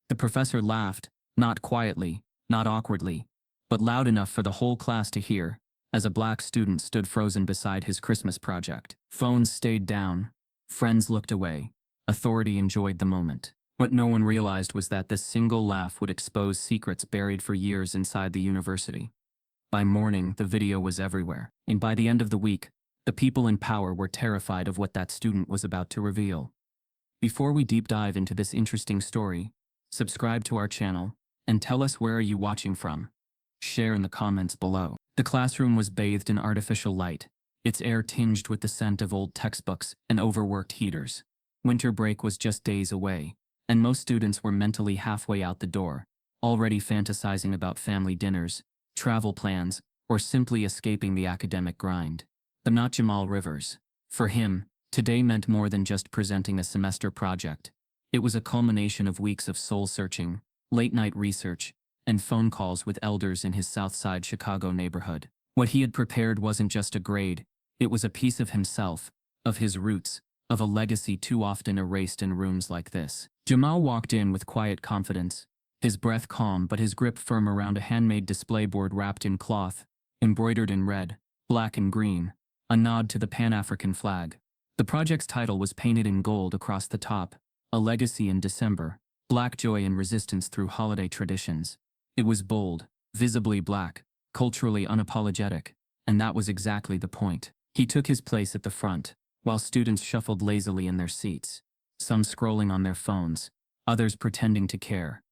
The professor laughed, not quietly, not awkwardly, but loud enough for the whole class to hear, as a black student stood frozen beside his Christmas project. Phones stayed down. Friends looked away. Authority enjoyed the moment. What no one realized was that this single laugh would expose secrets buried for years inside the university. By morning, the video was everywhere, and by the end of the week, the people in power were terrified of what that student was about to reveal. Before we deep dive into this interesting story, subscribe to our channel, and tell us where are you watching from. Share in the comments below. The classroom was bathed in artificial light, its air tinged with the scent of old textbooks and overworked heaters. Winter break was just days away, and most students were mentally halfway out the door, already fantasizing about family dinners, travel plans, or simply escaping the academic grind. But not Jamal Rivers. For him, today meant more than just presenting a semester project. It was a culmination of weeks of soul-searching, late-night research, and phone calls with elders in his Southside Chicago neighborhood. What he had prepared wasn't just a grade, it was a piece of himself, of his roots, of a legacy too often erased in rooms like this. Jamal walked in with quiet confidence, his breath calm but his grip firm around a handmade display board wrapped in cloth, embroidered in red, black and green, a nod to the Pan-African flag. The project's title was painted in gold across the top, A Legacy in December, Black Joy and Resistance Through Holiday Traditions. It was bold, visibly black, culturally unapologetic, and that was exactly the point. He took his place at the front, while students shuffled lazily in their seats, some scrolling on their phones, others pretending to care.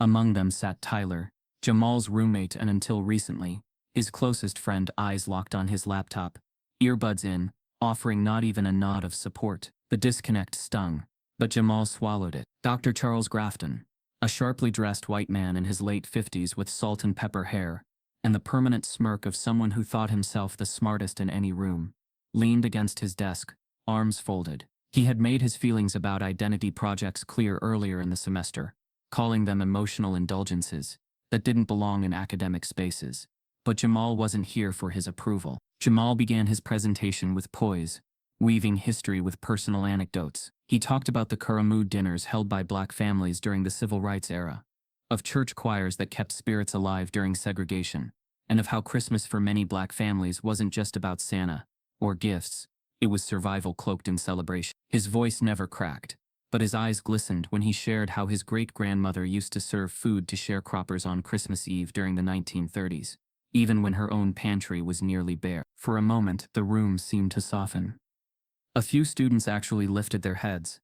Among them sat Tyler, Jamal's roommate and until recently, his closest friend, eyes locked on his laptop, earbuds in, offering not even a nod of support. The disconnect stung, but Jamal swallowed it. Dr. Charles Grafton, a sharply dressed white man in his late 50s with salt and pepper hair, and the permanent smirk of someone who thought himself the smartest in any room, leaned against his desk, arms folded. He had made his feelings about identity projects clear earlier in the semester, calling them emotional indulgences that didn't belong in academic spaces. But Jamal wasn't here for his approval. Jamal began his presentation with poise, weaving history with personal anecdotes. He talked about the Karamu dinners held by black families during the civil rights era, of church choirs that kept spirits alive during segregation, and of how Christmas for many black families wasn't just about Santa or gifts, it was survival cloaked in celebration. His voice never cracked, but his eyes glistened when he shared how his great-grandmother used to serve food to sharecroppers on Christmas Eve during the 1930s, even when her own pantry was nearly bare. For a moment, the room seemed to soften. A few students actually lifted their heads.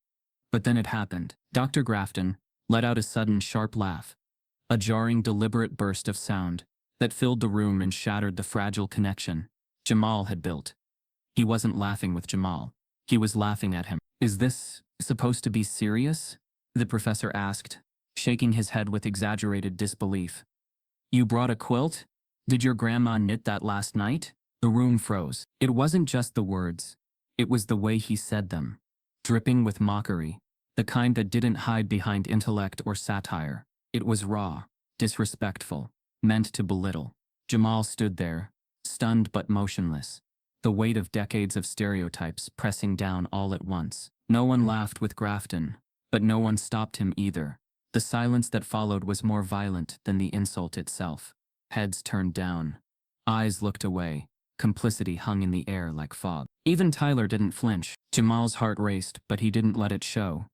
But then it happened. Dr. Grafton let out a sudden sharp laugh, a jarring, deliberate burst of sound that filled the room and shattered the fragile connection Jamal had built. He wasn't laughing with Jamal. He was laughing at him. "Is this supposed to be serious?" the professor asked, shaking his head with exaggerated disbelief. "You brought a quilt? Did your grandma knit that last night?" The room froze. It wasn't just the words. It was the way he said them, dripping with mockery, the kind that didn't hide behind intellect or satire. It was raw, disrespectful, meant to belittle. Jamal stood there, stunned but motionless, the weight of decades of stereotypes pressing down all at once. No one laughed with Grafton, but no one stopped him either. The silence that followed was more violent than the insult itself. Heads turned down. Eyes looked away. Complicity hung in the air like fog. Even Tyler didn't flinch. Jamal's heart raced, but he didn't let it show.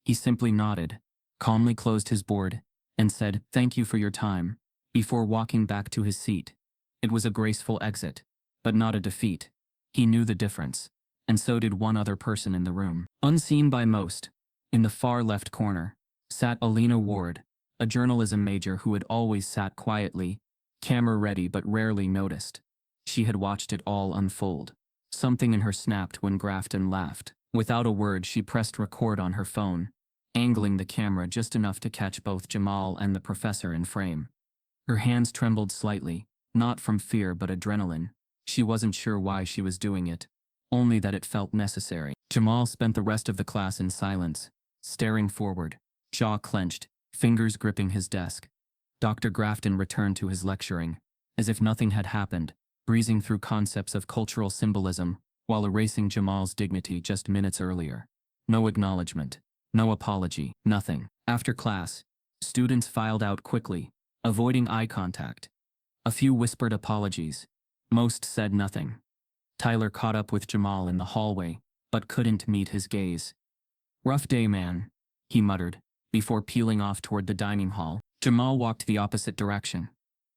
He simply nodded, calmly closed his board, and said, "Thank you for your time," before walking back to his seat. It was a graceful exit, but not a defeat. He knew the difference, and so did one other person in the room. Unseen by most, in the far left corner, sat Alina Ward, a journalism major who had always sat quietly, camera ready but rarely noticed. She had watched it all unfold. Something in her snapped when Grafton laughed. Without a word, she pressed record on her phone, angling the camera just enough to catch both Jamal and the professor in frame. Her hands trembled slightly, not from fear but adrenaline. She wasn't sure why she was doing it, only that it felt necessary. Jamal spent the rest of the class in silence, staring forward, jaw clenched, fingers gripping his desk. Dr. Grafton returned to his lecturing, as if nothing had happened, breezing through concepts of cultural symbolism while erasing Jamal's dignity just minutes earlier. No acknowledgement, no apology, nothing. After class, Students filed out quickly, avoiding eye contact. A few whispered apologies. Most said nothing. Tyler caught up with Jamal in the hallway, but couldn't meet his gaze. "Rough day, man," he muttered, before peeling off toward the dining hall. Jamal walked the opposite direction.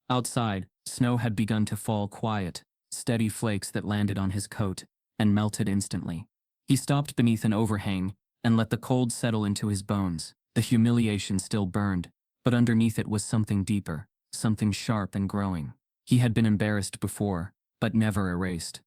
Outside, snow had begun to fall, quiet, steady flakes that landed on his coat and melted instantly. He stopped beneath an overhang and let the cold settle into his bones. The humiliation still burned, but underneath it was something deeper, something sharp and growing. He had been embarrassed before, but never erased.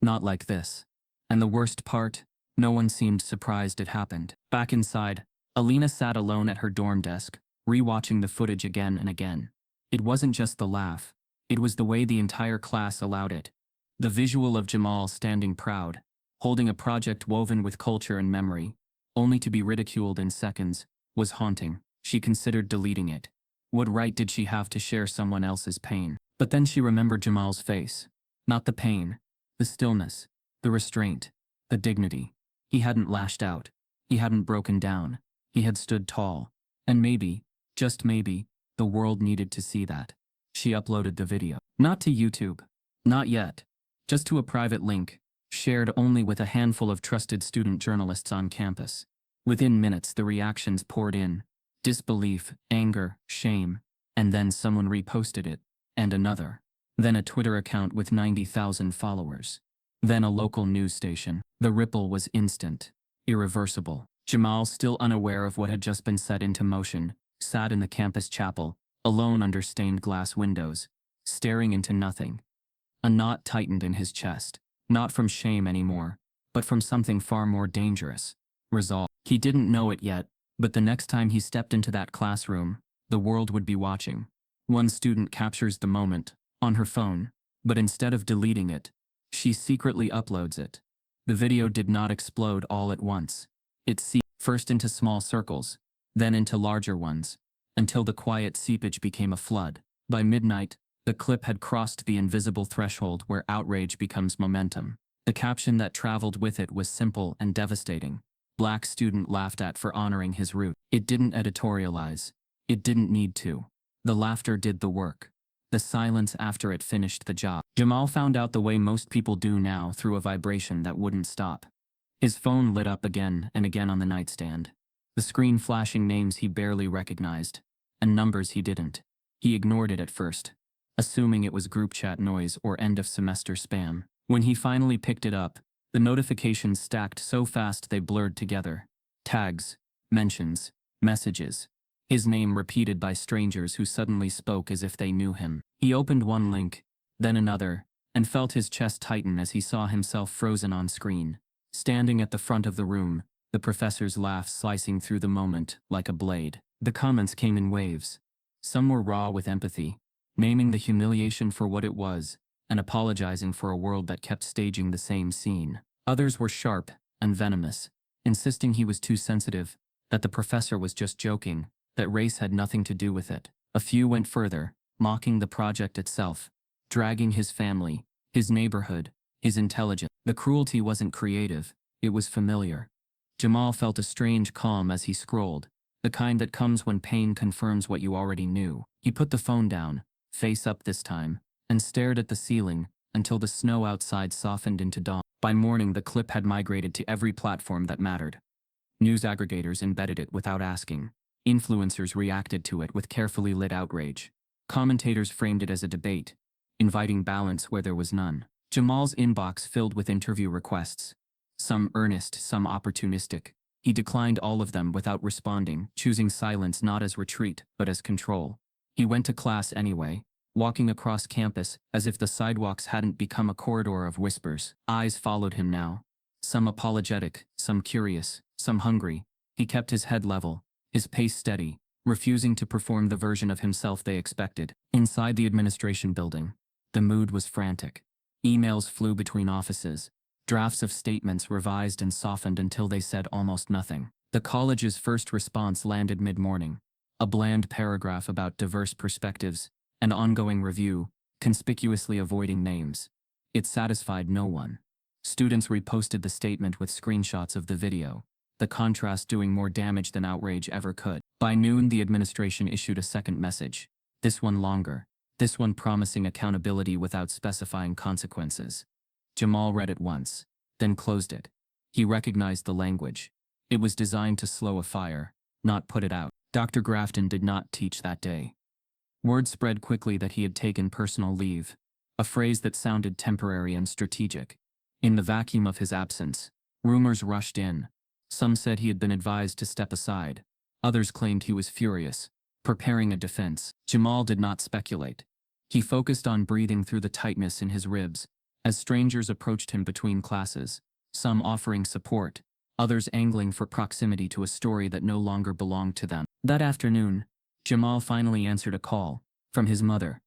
Not like this. And the worst part, no one seemed surprised it happened. Back inside, Alina sat alone at her dorm desk, rewatching the footage again and again. It wasn't just the laugh. It was the way the entire class allowed it. The visual of Jamal standing proud, holding a project woven with culture and memory, only to be ridiculed in seconds, was haunting. She considered deleting it. What right did she have to share someone else's pain? But then she remembered Jamal's face. Not the pain, the stillness, the restraint, the dignity. He hadn't lashed out. He hadn't broken down. He had stood tall. And maybe, just maybe, the world needed to see that. She uploaded the video. Not to YouTube. Not yet. Just to a private link, shared only with a handful of trusted student journalists on campus. Within minutes, the reactions poured in. Disbelief, anger, shame. And then someone reposted it. And another. Then a Twitter account with 90,000 followers. Then a local news station. The ripple was instant. Irreversible. Jamal, still unaware of what had just been set into motion, sat in the campus chapel, alone under stained glass windows, staring into nothing. A knot tightened in his chest, not from shame anymore, but from something far more dangerous. Resolve. He didn't know it yet, but the next time he stepped into that classroom, the world would be watching. One student captures the moment, on her phone, but instead of deleting it, she secretly uploads it. The video did not explode all at once. It seeped first into small circles, then into larger ones, until the quiet seepage became a flood. By midnight, the clip had crossed the invisible threshold where outrage becomes momentum. The caption that traveled with it was simple and devastating. Black student laughed at for honoring his root. It didn't editorialize. It didn't need to. The laughter did the work. The silence after it finished the job. Jamal found out the way most people do now, through a vibration that wouldn't stop. His phone lit up again and again on the nightstand. The screen flashing names he barely recognized, and numbers he didn't. He ignored it at first, assuming it was group chat noise or end-of-semester spam. When he finally picked it up, the notifications stacked so fast they blurred together. Tags, mentions, messages. His name repeated by strangers who suddenly spoke as if they knew him. He opened one link, then another, and felt his chest tighten as he saw himself frozen on screen. Standing at the front of the room, the professor's laugh slicing through the moment like a blade. The comments came in waves. Some were raw with empathy, naming the humiliation for what it was, and apologizing for a world that kept staging the same scene. Others were sharp and venomous, insisting he was too sensitive, that the professor was just joking, that race had nothing to do with it. A few went further, mocking the project itself, dragging his family, his neighborhood, his intelligence. The cruelty wasn't creative, it was familiar. Jamal felt a strange calm as he scrolled, the kind that comes when pain confirms what you already knew. He put the phone down, face up this time, and stared at the ceiling until the snow outside softened into dawn. By morning, the clip had migrated to every platform that mattered. News aggregators embedded it without asking. Influencers reacted to it with carefully lit outrage. Commentators framed it as a debate, inviting balance where there was none. Jamal's inbox filled with interview requests. Some earnest, some opportunistic. He declined all of them without responding, choosing silence not as retreat, but as control. He went to class anyway, walking across campus as if the sidewalks hadn't become a corridor of whispers. Eyes followed him now. Some apologetic, some curious, some hungry. He kept his head level, his pace steady, refusing to perform the version of himself they expected. Inside the administration building, the mood was frantic. Emails flew between offices. Drafts of statements revised and softened until they said almost nothing. The college's first response landed mid-morning. A bland paragraph about diverse perspectives, an ongoing review, conspicuously avoiding names. It satisfied no one. Students reposted the statement with screenshots of the video. the contrast doing more damage than outrage ever could. By noon, the administration issued a second message. This one longer. This one promising accountability without specifying consequences. Jamal read it once, then closed it. He recognized the language. It was designed to slow a fire, not put it out. Dr. Grafton did not teach that day. Word spread quickly that he had taken personal leave, a phrase that sounded temporary and strategic. In the vacuum of his absence, rumors rushed in. Some said he had been advised to step aside. Others claimed he was furious, preparing a defense. Jamal did not speculate. He focused on breathing through the tightness in his ribs, as strangers approached him between classes, some offering support, others angling for proximity to a story that no longer belonged to them. That afternoon, Jamal finally answered a call from his mother.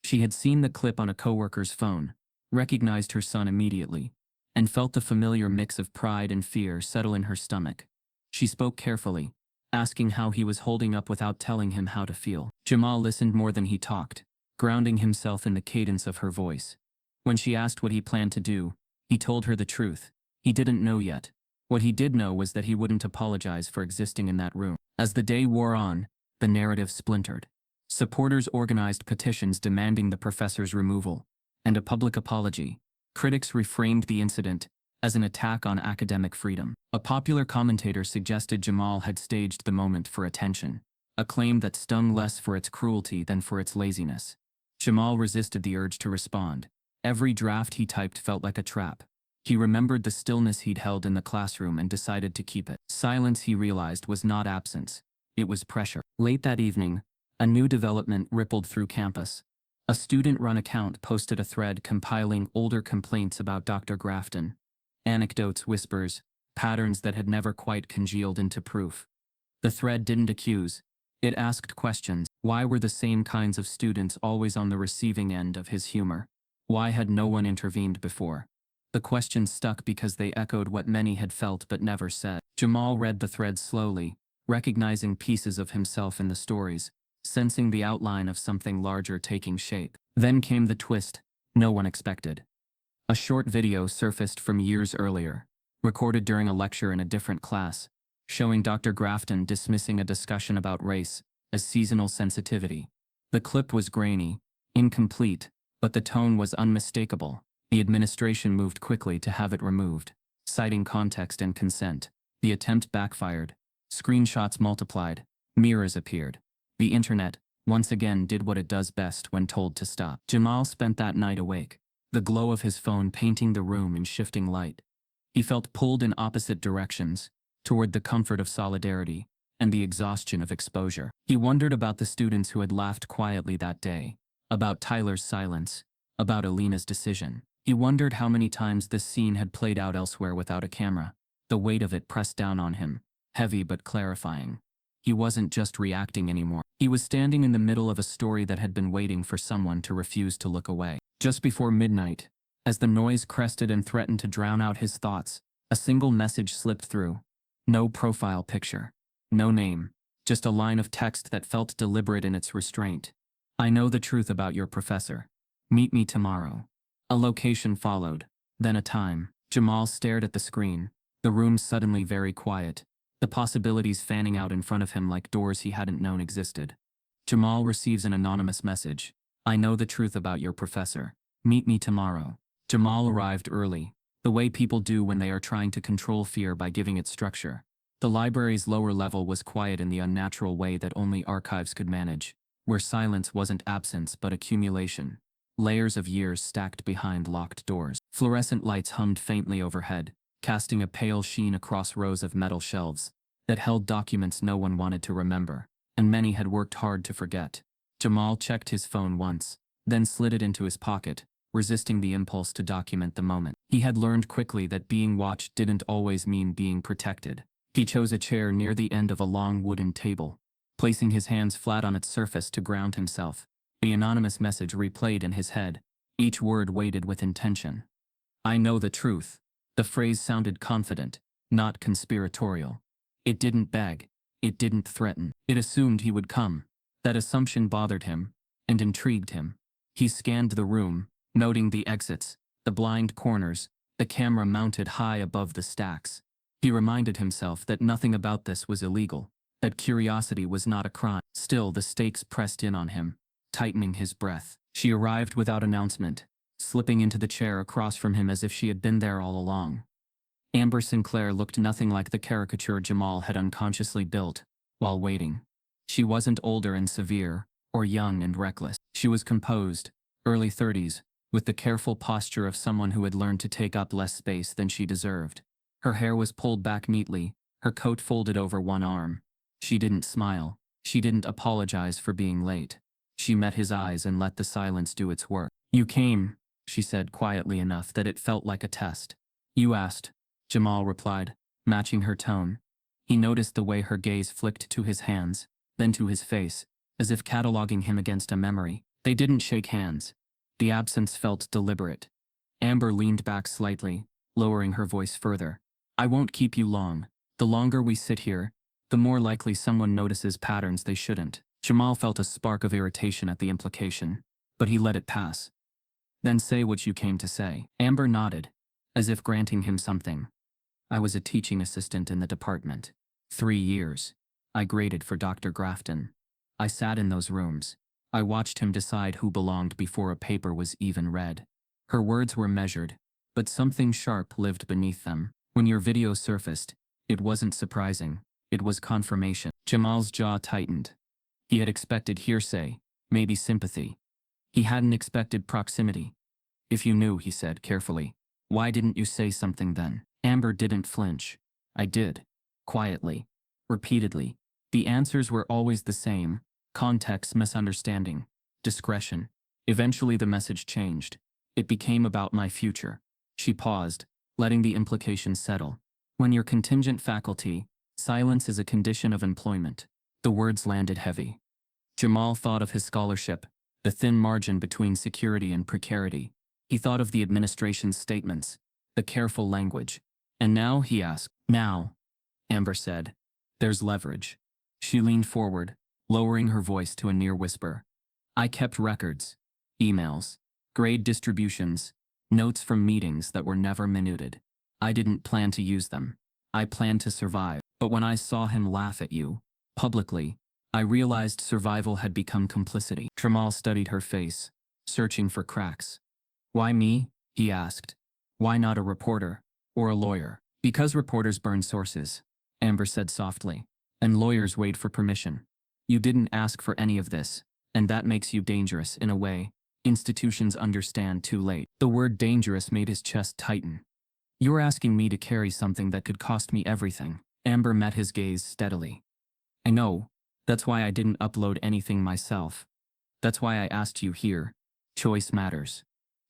She had seen the clip on a coworker's phone, recognized her son immediately, and felt the familiar mix of pride and fear settle in her stomach. She spoke carefully, asking how he was holding up without telling him how to feel. Jamal listened more than he talked, grounding himself in the cadence of her voice. When she asked what he planned to do, he told her the truth. He didn't know yet. What he did know was that he wouldn't apologize for existing in that room. As the day wore on, the narrative splintered. Supporters organized petitions demanding the professor's removal and a public apology. Critics reframed the incident as an attack on academic freedom. A popular commentator suggested Jamal had staged the moment for attention, a claim that stung less for its cruelty than for its laziness. Jamal resisted the urge to respond. Every draft he typed felt like a trap. He remembered the stillness he'd held in the classroom and decided to keep it. Silence, he realized, was not absence. It was pressure. Late that evening, a new development rippled through campus. A student-run account posted a thread compiling older complaints about Dr. Grafton. Anecdotes, whispers, patterns that had never quite congealed into proof. The thread didn't accuse. It asked questions. Why were the same kinds of students always on the receiving end of his humor? Why had no one intervened before? The questions stuck because they echoed what many had felt but never said. Jamal read the thread slowly, recognizing pieces of himself in the stories, sensing the outline of something larger taking shape. Then came the twist no one expected. A short video surfaced from years earlier, recorded during a lecture in a different class, showing Dr. Grafton dismissing a discussion about race as seasonal sensitivity. The clip was grainy, incomplete, but the tone was unmistakable. The administration moved quickly to have it removed, citing context and consent. The attempt backfired. Screenshots multiplied. Mirrors appeared. The internet, once again, did what it does best when told to stop. Jamal spent that night awake, the glow of his phone painting the room in shifting light. He felt pulled in opposite directions, toward the comfort of solidarity and the exhaustion of exposure. He wondered about the students who had laughed quietly that day, about Tyler's silence, about Alina's decision. He wondered how many times this scene had played out elsewhere without a camera. The weight of it pressed down on him, heavy but clarifying. He wasn't just reacting anymore. He was standing in the middle of a story that had been waiting for someone to refuse to look away. Just before midnight, as the noise crested and threatened to drown out his thoughts, a single message slipped through. No profile picture. No name. Just a line of text that felt deliberate in its restraint. I know the truth about your professor. Meet me tomorrow. A location followed, then a time. Jamal stared at the screen, the room suddenly very quiet, the possibilities fanning out in front of him like doors he hadn't known existed. Jamal receives an anonymous message. I know the truth about your professor. Meet me tomorrow. Jamal arrived early, the way people do when they are trying to control fear by giving it structure. The library's lower level was quiet in the unnatural way that only archives could manage, where silence wasn't absence but accumulation. Layers of years stacked behind locked doors. Fluorescent lights hummed faintly overhead, casting a pale sheen across rows of metal shelves that held documents no one wanted to remember, and many had worked hard to forget. Jamal checked his phone once, then slid it into his pocket, resisting the impulse to document the moment. He had learned quickly that being watched didn't always mean being protected. He chose a chair near the end of a long wooden table, placing his hands flat on its surface to ground himself. The anonymous message replayed in his head, each word weighted with intention. I know the truth. The phrase sounded confident, not conspiratorial. It didn't beg. It didn't threaten. It assumed he would come. That assumption bothered him and intrigued him. He scanned the room, noting the exits, the blind corners, the camera mounted high above the stacks. He reminded himself that nothing about this was illegal, that curiosity was not a crime. Still, the stakes pressed in on him, tightening his breath. She arrived without announcement, slipping into the chair across from him as if she had been there all along. Amber Sinclair looked nothing like the caricature Jamal had unconsciously built while waiting. She wasn't older and severe, or young and reckless. She was composed, early 30s, with the careful posture of someone who had learned to take up less space than she deserved. Her hair was pulled back neatly, her coat folded over one arm. She didn't smile. She didn't apologize for being late. She met his eyes and let the silence do its work. "You came," she said quietly enough that it felt like a test. "You asked," Jamal replied, matching her tone. He noticed the way her gaze flicked to his hands, then to his face, as if cataloging him against a memory. They didn't shake hands. The absence felt deliberate. Amber leaned back slightly, lowering her voice further. "I won't keep you long. The longer we sit here, the more likely someone notices patterns they shouldn't." Jamal felt a spark of irritation at the implication, but he let it pass. "Then say what you came to say." Amber nodded, as if granting him something. "I was a teaching assistant in the department. 3 years. I graded for Dr. Grafton. I sat in those rooms. I watched him decide who belonged before a paper was even read." Her words were measured, but something sharp lived beneath them. When your video surfaced, it wasn't surprising. It was confirmation. Jamal's jaw tightened. He had expected hearsay, maybe sympathy. He hadn't expected proximity. "If you knew," he said carefully, "why didn't you say something then?" Amber didn't flinch. "I did. Quietly. Repeatedly. The answers were always the same. Context, misunderstanding, discretion. Eventually the message changed. It became about my future." She paused, letting the implication settle. "When you're contingent faculty, silence is a condition of employment." The words landed heavy. Jamal thought of his scholarship, the thin margin between security and precarity. He thought of the administration's statements, the careful language. And now, he asked. "Now," Amber said, "there's leverage." She leaned forward, lowering her voice to a near whisper. "I kept records, emails, grade distributions, notes from meetings that were never minuted. I didn't plan to use them. I planned to survive. But when I saw him laugh at you, publicly, I realized survival had become complicity." Jamal studied her face, searching for cracks. "Why me?" he asked. "Why not a reporter, or a lawyer?" "Because reporters burn sources," Amber said softly, "and lawyers wait for permission. You didn't ask for any of this, and that makes you dangerous in a way institutions understand too late." The word dangerous made his chest tighten. "You're asking me to carry something that could cost me everything." Amber met his gaze steadily. "I know. That's why I didn't upload anything myself. That's why I asked you here. Choice matters."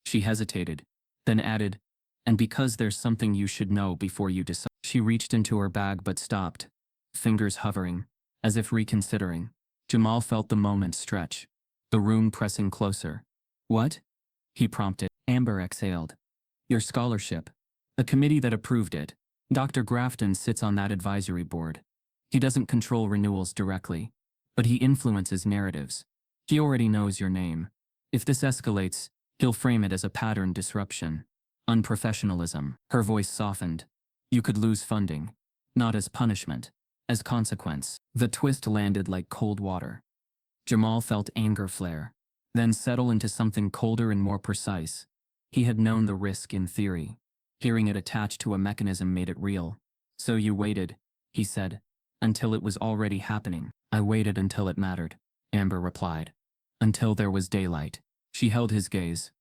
She hesitated, then added, "And because there's something you should know before you decide." She reached into her bag but stopped, fingers hovering, as if reconsidering. Jamal felt the moment stretch, the room pressing closer. "What?" he prompted. Amber exhaled. "Your scholarship. The committee that approved it. Dr. Grafton sits on that advisory board. He doesn't control renewals directly, but he influences narratives. He already knows your name. If this escalates, he'll frame it as a pattern disruption. Unprofessionalism." Her voice softened. "You could lose funding. Not as punishment, as consequence." The twist landed like cold water. Jamal felt anger flare, then settle into something colder and more precise. He had known the risk in theory. Hearing it attached to a mechanism made it real. "So you waited," he said, "until it was already happening." "I waited until it mattered," Amber replied. "Until there was daylight." She held his gaze.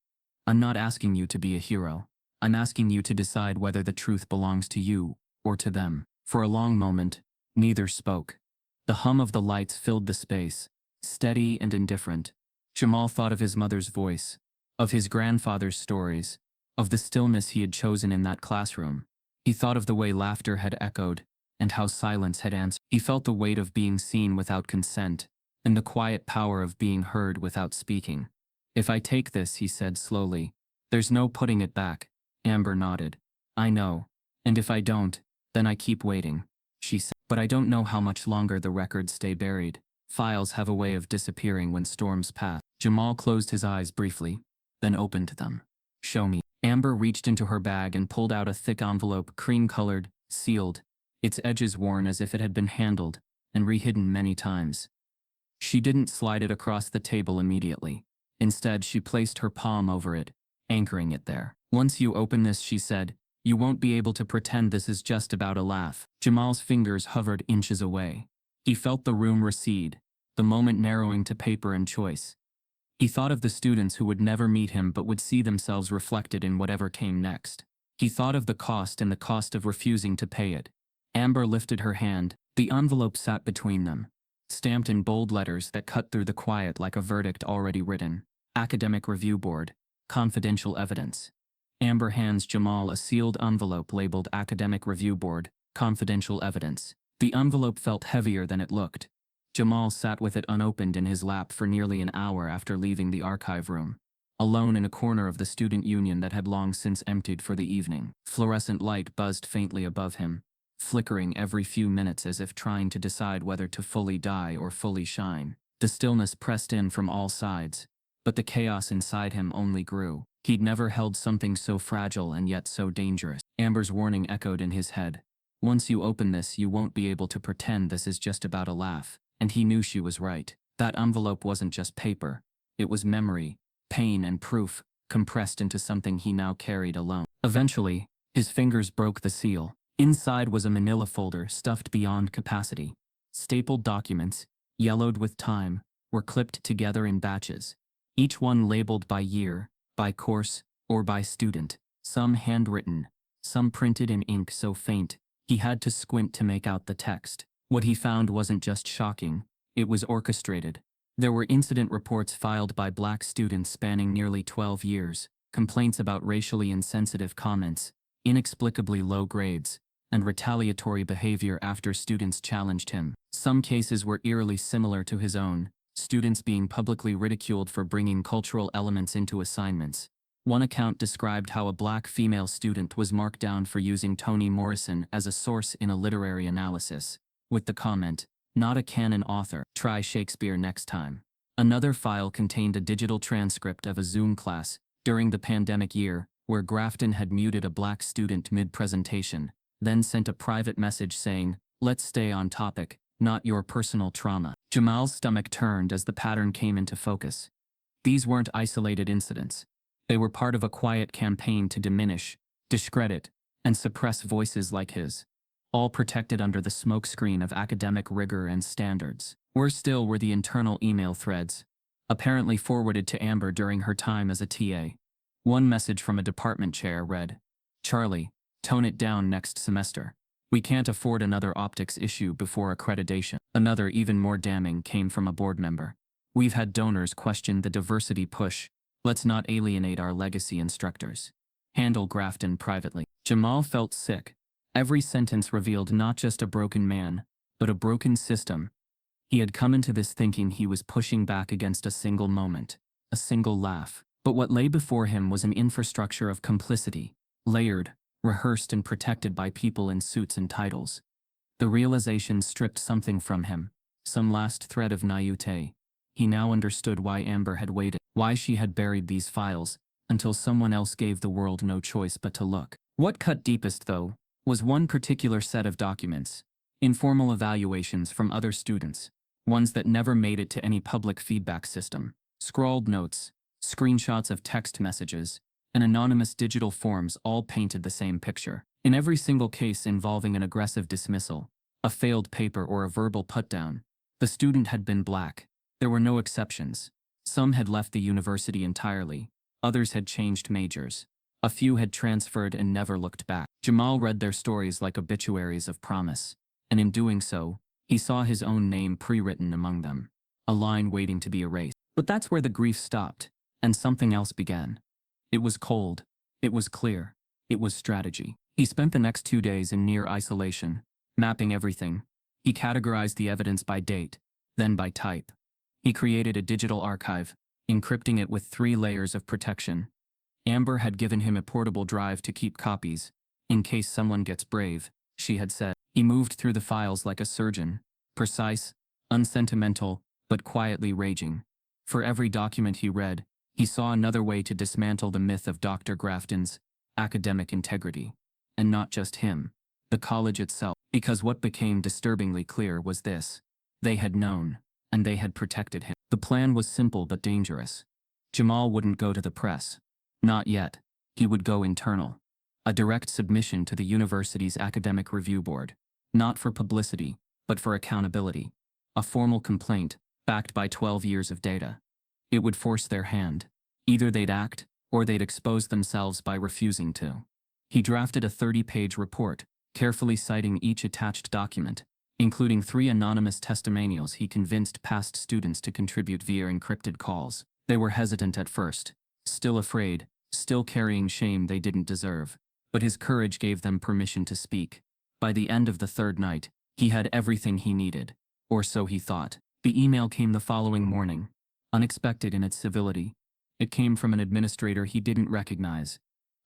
"I'm not asking you to be a hero. I'm asking you to decide whether the truth belongs to you, or to them." For a long moment, neither spoke. The hum of the lights filled the space, steady and indifferent. Jamal thought of his mother's voice, of his grandfather's stories, of the stillness he had chosen in that classroom. He thought of the way laughter had echoed, and how silence had answered. He felt the weight of being seen without consent, and the quiet power of being heard without speaking. "If I take this," he said slowly, "there's no putting it back." Amber nodded. "I know. And if I don't, then I keep waiting," she said. "But I don't know how much longer the records stay buried. Files have a way of disappearing when storms pass." Jamal closed his eyes briefly, then opened them. "Show me." Amber reached into her bag and pulled out a thick envelope, cream-colored, sealed, its edges worn as if it had been handled and rehidden many times. She didn't slide it across the table immediately. Instead, she placed her palm over it, anchoring it there. "Once you open this," she said, "you won't be able to pretend this is just about a laugh." Jamal's fingers hovered inches away. He felt the room recede, the moment narrowing to paper and choice. He thought of the students who would never meet him but would see themselves reflected in whatever came next. He thought of the cost and the cost of refusing to pay it. Amber lifted her hand. The envelope sat between them, stamped in bold letters that cut through the quiet like a verdict already written. Academic Review Board. Confidential evidence. Amber hands Jamal a sealed envelope labeled Academic Review Board. Confidential evidence. The envelope felt heavier than it looked. Jamal sat with it unopened in his lap for nearly an hour after leaving the archive room, alone in a corner of the student union that had long since emptied for the evening. Fluorescent light buzzed faintly above him, flickering every few minutes as if trying to decide whether to fully die or fully shine. The stillness pressed in from all sides, but the chaos inside him only grew. He'd never held something so fragile and yet so dangerous. Amber's warning echoed in his head. "Once you open this, you won't be able to pretend this is just about a laugh." And he knew she was right. That envelope wasn't just paper. It was memory, pain, and proof, compressed into something he now carried alone. Eventually, his fingers broke the seal. Inside was a manila folder stuffed beyond capacity. Stapled documents, yellowed with time, were clipped together in batches, each one labeled by year, by course, or by student. Some handwritten, some printed in ink so faint, he had to squint to make out the text. What he found wasn't just shocking, it was orchestrated. There were incident reports filed by black students spanning nearly 12 years, complaints about racially insensitive comments, inexplicably low grades, and retaliatory behavior after students challenged him. Some cases were eerily similar to his own, students being publicly ridiculed for bringing cultural elements into assignments. One account described how a black female student was marked down for using Toni Morrison as a source in a literary analysis, with the comment, "Not a canon author, try Shakespeare next time." Another file contained a digital transcript of a Zoom class during the pandemic year where Grafton had muted a black student mid-presentation, then sent a private message saying, "Let's stay on topic, not your personal trauma." Jamal's stomach turned as the pattern came into focus. These weren't isolated incidents. They were part of a quiet campaign to diminish, discredit, and suppress voices like his, all protected under the smokescreen of academic rigor and standards. Worse still were the internal email threads, apparently forwarded to Amber during her time as a TA. One message from a department chair read, "Charlie, tone it down next semester. We can't afford another optics issue before accreditation." Another, even more damning, came from a board member. "We've had donors question the diversity push. Let's not alienate our legacy instructors. Handle Grafton privately." Jamal felt sick. Every sentence revealed not just a broken man, but a broken system. He had come into this thinking he was pushing back against a single moment, a single laugh. But what lay before him was an infrastructure of complicity, layered, rehearsed, and protected by people in suits and titles. The realization stripped something from him, some last thread of naivete. He now understood why Amber had waited, why she had buried these files, until someone else gave the world no choice but to look. What cut deepest, though, was one particular set of documents, informal evaluations from other students, ones that never made it to any public feedback system. Scrawled notes, screenshots of text messages, and anonymous digital forms all painted the same picture. In every single case involving an aggressive dismissal, a failed paper, or a verbal putdown, the student had been black. There were no exceptions. Some had left the university entirely, others had changed majors. A few had transferred and never looked back. Jamal read their stories like obituaries of promise, and in doing so, he saw his own name pre-written among them, a line waiting to be erased. But that's where the grief stopped, and something else began. It was cold, it was clear, it was strategy. He spent the next 2 days in near isolation, mapping everything. He categorized the evidence by date, then by type. He created a digital archive, encrypting it with 3 layers of protection. Amber had given him a portable drive to keep copies, in case someone gets brave, she had said. He moved through the files like a surgeon, precise, unsentimental, but quietly raging. For every document he read, he saw another way to dismantle the myth of Dr. Grafton's academic integrity. And not just him. the college itself. Because what became disturbingly clear was this: they had known, and they had protected him. The plan was simple but dangerous. Jamal wouldn't go to the press. Not yet. He would go internal. A direct submission to the university's academic review board. Not for publicity, but for accountability. A formal complaint, backed by 12 years of data. It would force their hand. Either they'd act, or they'd expose themselves by refusing to. He drafted a 30-page report, carefully citing each attached document, including 3 anonymous testimonials he convinced past students to contribute via encrypted calls. They were hesitant at first, still afraid, still carrying shame they didn't deserve, but his courage gave them permission to speak. By the end of the 3rd night, he had everything he needed, or so he thought. The email came the following morning, unexpected in its civility. It came from an administrator he didn't recognize,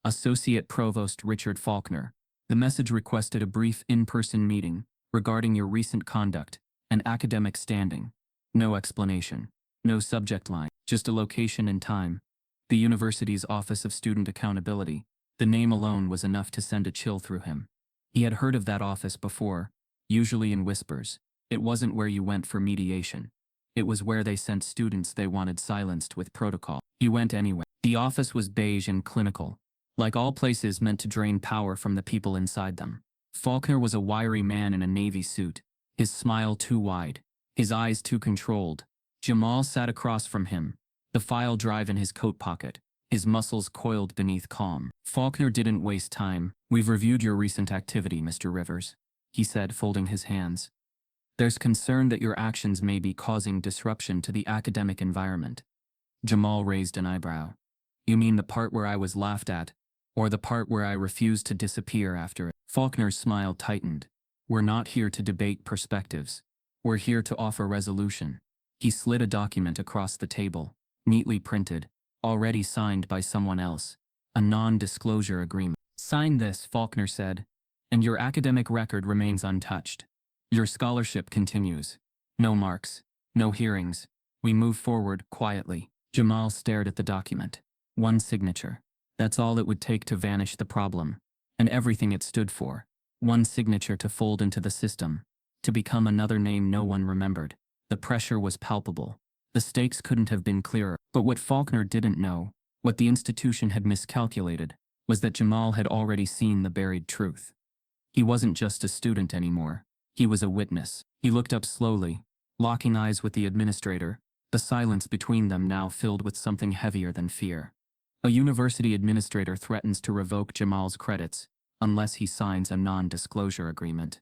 Associate Provost Richard Faulkner. The message requested a brief in-person meeting regarding your recent conduct and academic standing. No explanation, no subject line, just a location and time. The university's Office of Student Accountability. The name alone was enough to send a chill through him. He had heard of that office before, usually in whispers. It wasn't where you went for mediation. It was where they sent students they wanted silenced with protocol. He went anyway. The office was beige and clinical, like all places meant to drain power from the people inside them. Faulkner was a wiry man in a navy suit, his smile too wide, his eyes too controlled. Jamal sat across from him, the file drive in his coat pocket, his muscles coiled beneath calm. Faulkner didn't waste time. "We've reviewed your recent activity, Mr. Rivers," he said, folding his hands. "There's concern that your actions may be causing disruption to the academic environment." Jamal raised an eyebrow. "You mean the part where I was laughed at, or the part where I refused to disappear after it?" Faulkner's smile tightened. "We're not here to debate perspectives. We're here to offer resolution." He slid a document across the table, neatly printed, already signed by someone else. A non-disclosure agreement. "Sign this," Faulkner said, "and your academic record remains untouched. Your scholarship continues. No marks, no hearings. We move forward quietly." Jamal stared at the document. One signature. That's all it would take to vanish the problem, and everything it stood for. One signature to fold into the system, to become another name no one remembered. The pressure was palpable. The stakes couldn't have been clearer. But what Faulkner didn't know, what the institution had miscalculated, was that Jamal had already seen the buried truth. He wasn't just a student anymore. He was a witness. He looked up slowly, locking eyes with the administrator, the silence between them now filled with something heavier than fear. A university administrator threatens to revoke Jamal's credits unless he signs a non-disclosure agreement.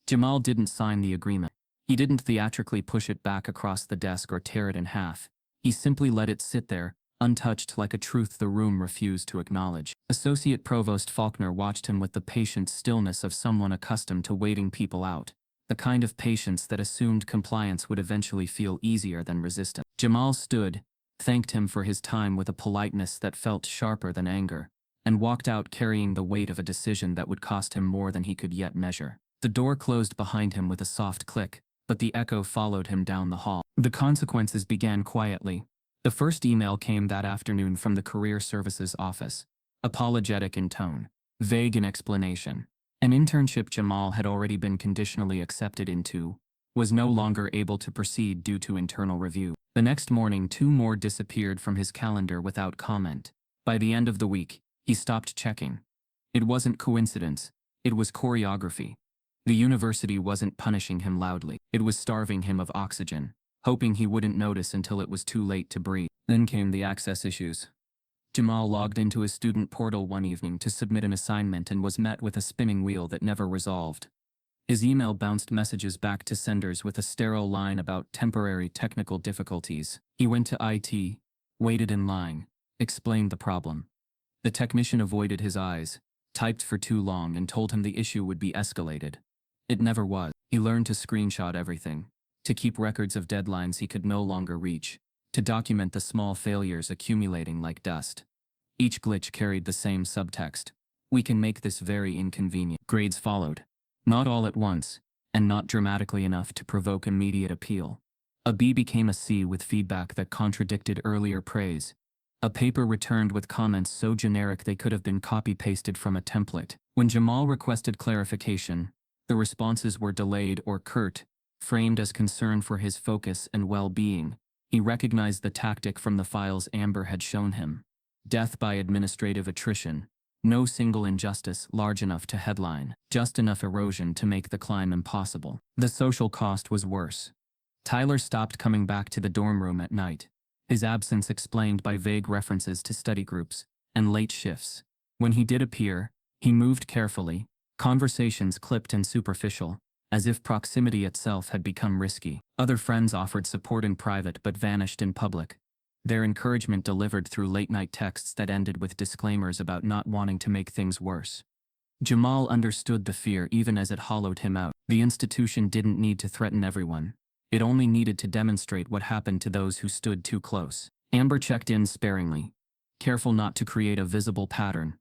Jamal didn't sign the agreement. He didn't theatrically push it back across the desk or tear it in half. He simply let it sit there, untouched like a truth the room refused to acknowledge. Associate Provost Faulkner watched him with the patient stillness of someone accustomed to waiting people out. The kind of patience that assumed compliance would eventually feel easier than resistance. Jamal stood, thanked him for his time with a politeness that felt sharper than anger, and walked out carrying the weight of a decision that would cost him more than he could yet measure. The door closed behind him with a soft click, but the echo followed him down the hall. The consequences began quietly. The first email came that afternoon from the Career Services office, apologetic in tone, vague in explanation. An internship Jamal had already been conditionally accepted into was no longer able to proceed due to internal review. The next morning, 2 more disappeared from his calendar without comment. By the end of the week, he stopped checking. It wasn't coincidence, it was choreography. The university wasn't punishing him loudly. It was starving him of oxygen, hoping he wouldn't notice until it was too late to breathe. Then came the access issues. Jamal logged into his student portal one evening to submit an assignment and was met with a spinning wheel that never resolved. His email bounced messages back to senders with a sterile line about temporary technical difficulties. He went to IT, waited in line, explained the problem. The technician avoided his eyes, typed for too long and told him the issue would be escalated. It never was. He learned to screenshot everything, to keep records of deadlines he could no longer reach, to document the small failures accumulating like dust. Each glitch carried the same subtext. "We can make this very inconvenient." Grades followed. Not all at once, and not dramatically enough to provoke immediate appeal. A B became a C with feedback that contradicted earlier praise. A paper returned with comments so generic they could have been copy-pasted from a template. When Jamal requested clarification, the responses were delayed or curt, framed as concern for his focus and well-being. He recognized the tactic from the files Amber had shown him. Death by administrative attrition. No single injustice large enough to headline, just enough erosion to make the climb impossible. The social cost was worse. Tyler stopped coming back to the dorm room at night, his absence explained by vague references to study groups and late shifts. When he did appear, he moved carefully, conversations clipped and superficial, as if proximity itself had become risky. Other friends offered support in private but vanished in public, their encouragement delivered through late-night texts that ended with disclaimers about not wanting to make things worse. Jamal understood the fear even as it hollowed him out. The institution didn't need to threaten everyone. It only needed to demonstrate what happened to those who stood too close. Amber checked in sparingly, careful not to create a visible pattern.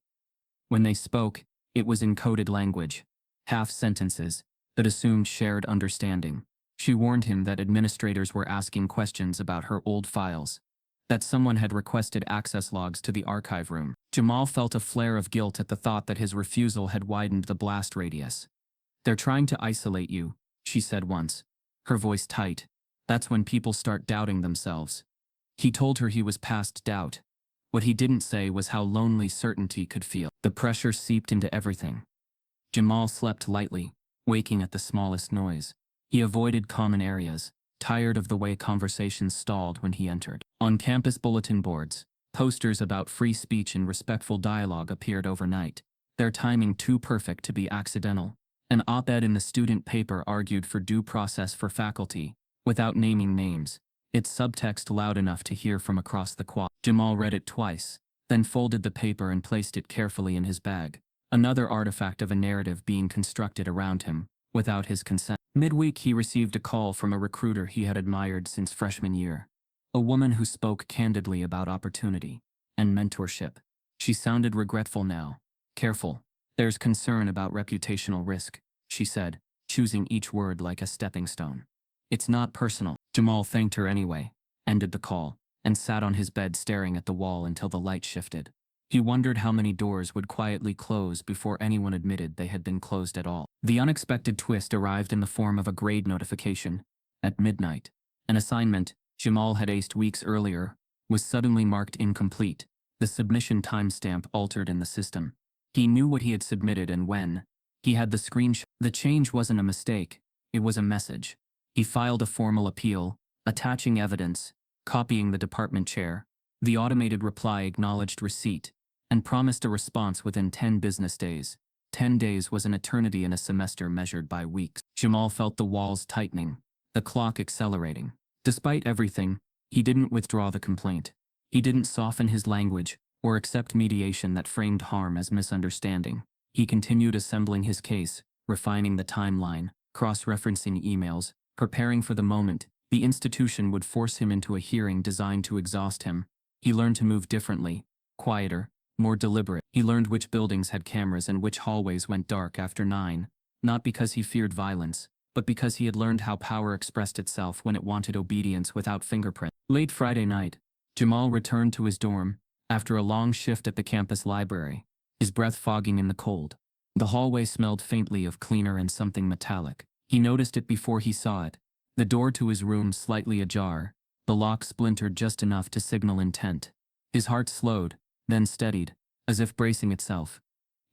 When they spoke, it was in coded language, half sentences, that assumed shared understanding. She warned him that administrators were asking questions about her old files, that someone had requested access logs to the archive room. Jamal felt a flare of guilt at the thought that his refusal had widened the blast radius. "They're trying to isolate you," she said once, her voice tight. "That's when people start doubting themselves." He told her he was past doubt. What he didn't say was how lonely certainty could feel. The pressure seeped into everything. Jamal slept lightly, waking at the smallest noise. He avoided common areas, tired of the way conversations stalled when he entered. On campus bulletin boards, posters about free speech and respectful dialogue appeared overnight, their timing too perfect to be accidental. An op-ed in the student paper argued for due process for faculty, without naming names, its subtext loud enough to hear from across the quad. Jamal read it twice, then folded the paper and placed it carefully in his bag, another artifact of a narrative being constructed around him, without his consent. Midweek he received a call from a recruiter he had admired since freshman year. A woman who spoke candidly about opportunity and mentorship. She sounded regretful now. "Careful. There's concern about reputational risk," she said, choosing each word like a stepping stone. "It's not personal." Jamal thanked her anyway, ended the call, and sat on his bed staring at the wall until the light shifted. He wondered how many doors would quietly close before anyone admitted they had been closed at all. The unexpected twist arrived in the form of a grade notification. At midnight, an assignment Jamal had aced weeks earlier was suddenly marked incomplete, the submission timestamp altered in the system. He knew what he had submitted and when. He had the screenshot. The change wasn't a mistake, it was a message. He filed a formal appeal, attaching evidence, copying the department chair. The automated reply acknowledged receipt and promised a response within 10 business days. 10 days was an eternity in a semester measured by weeks. Jamal felt the walls tightening, the clock accelerating. Despite everything, he didn't withdraw the complaint. He didn't soften his language or accept mediation that framed harm as misunderstanding. He continued assembling his case, refining the timeline, cross-referencing emails, preparing for the moment the institution would force him into a hearing designed to exhaust him. He learned to move differently, quieter, more deliberate. He learned which buildings had cameras and which hallways went dark after 9, not because he feared violence, but because he had learned how power expressed itself when it wanted obedience without fingerprints. Late Friday night, Jamal returned to his dorm, after a long shift at the campus library, his breath fogging in the cold. The hallway smelled faintly of cleaner and something metallic. He noticed it before he saw it. The door to his room slightly ajar, the lock splintered just enough to signal intent. His heart slowed, then steadied, as if bracing itself.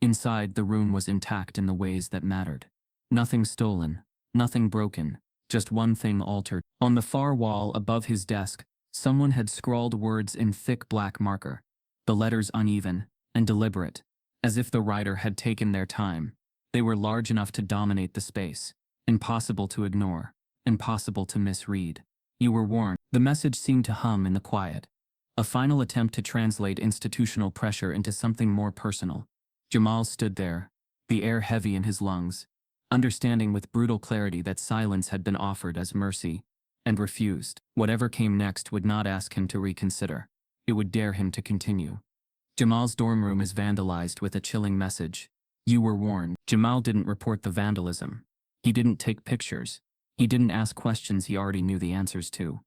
Inside, the room was intact in the ways that mattered. Nothing stolen, nothing broken, just one thing altered. On the far wall above his desk, someone had scrawled words in thick black marker, the letters uneven and deliberate, as if the writer had taken their time. They were large enough to dominate the space, impossible to ignore, impossible to misread. "You were warned." The message seemed to hum in the quiet, a final attempt to translate institutional pressure into something more personal. Jamal stood there, the air heavy in his lungs, understanding with brutal clarity that silence had been offered as mercy, and refused. Whatever came next would not ask him to reconsider. It would dare him to continue. Jamal's dorm room is vandalized with a chilling message. "You were warned." Jamal didn't report the vandalism. He didn't take pictures. He didn't ask questions he already knew the answers to.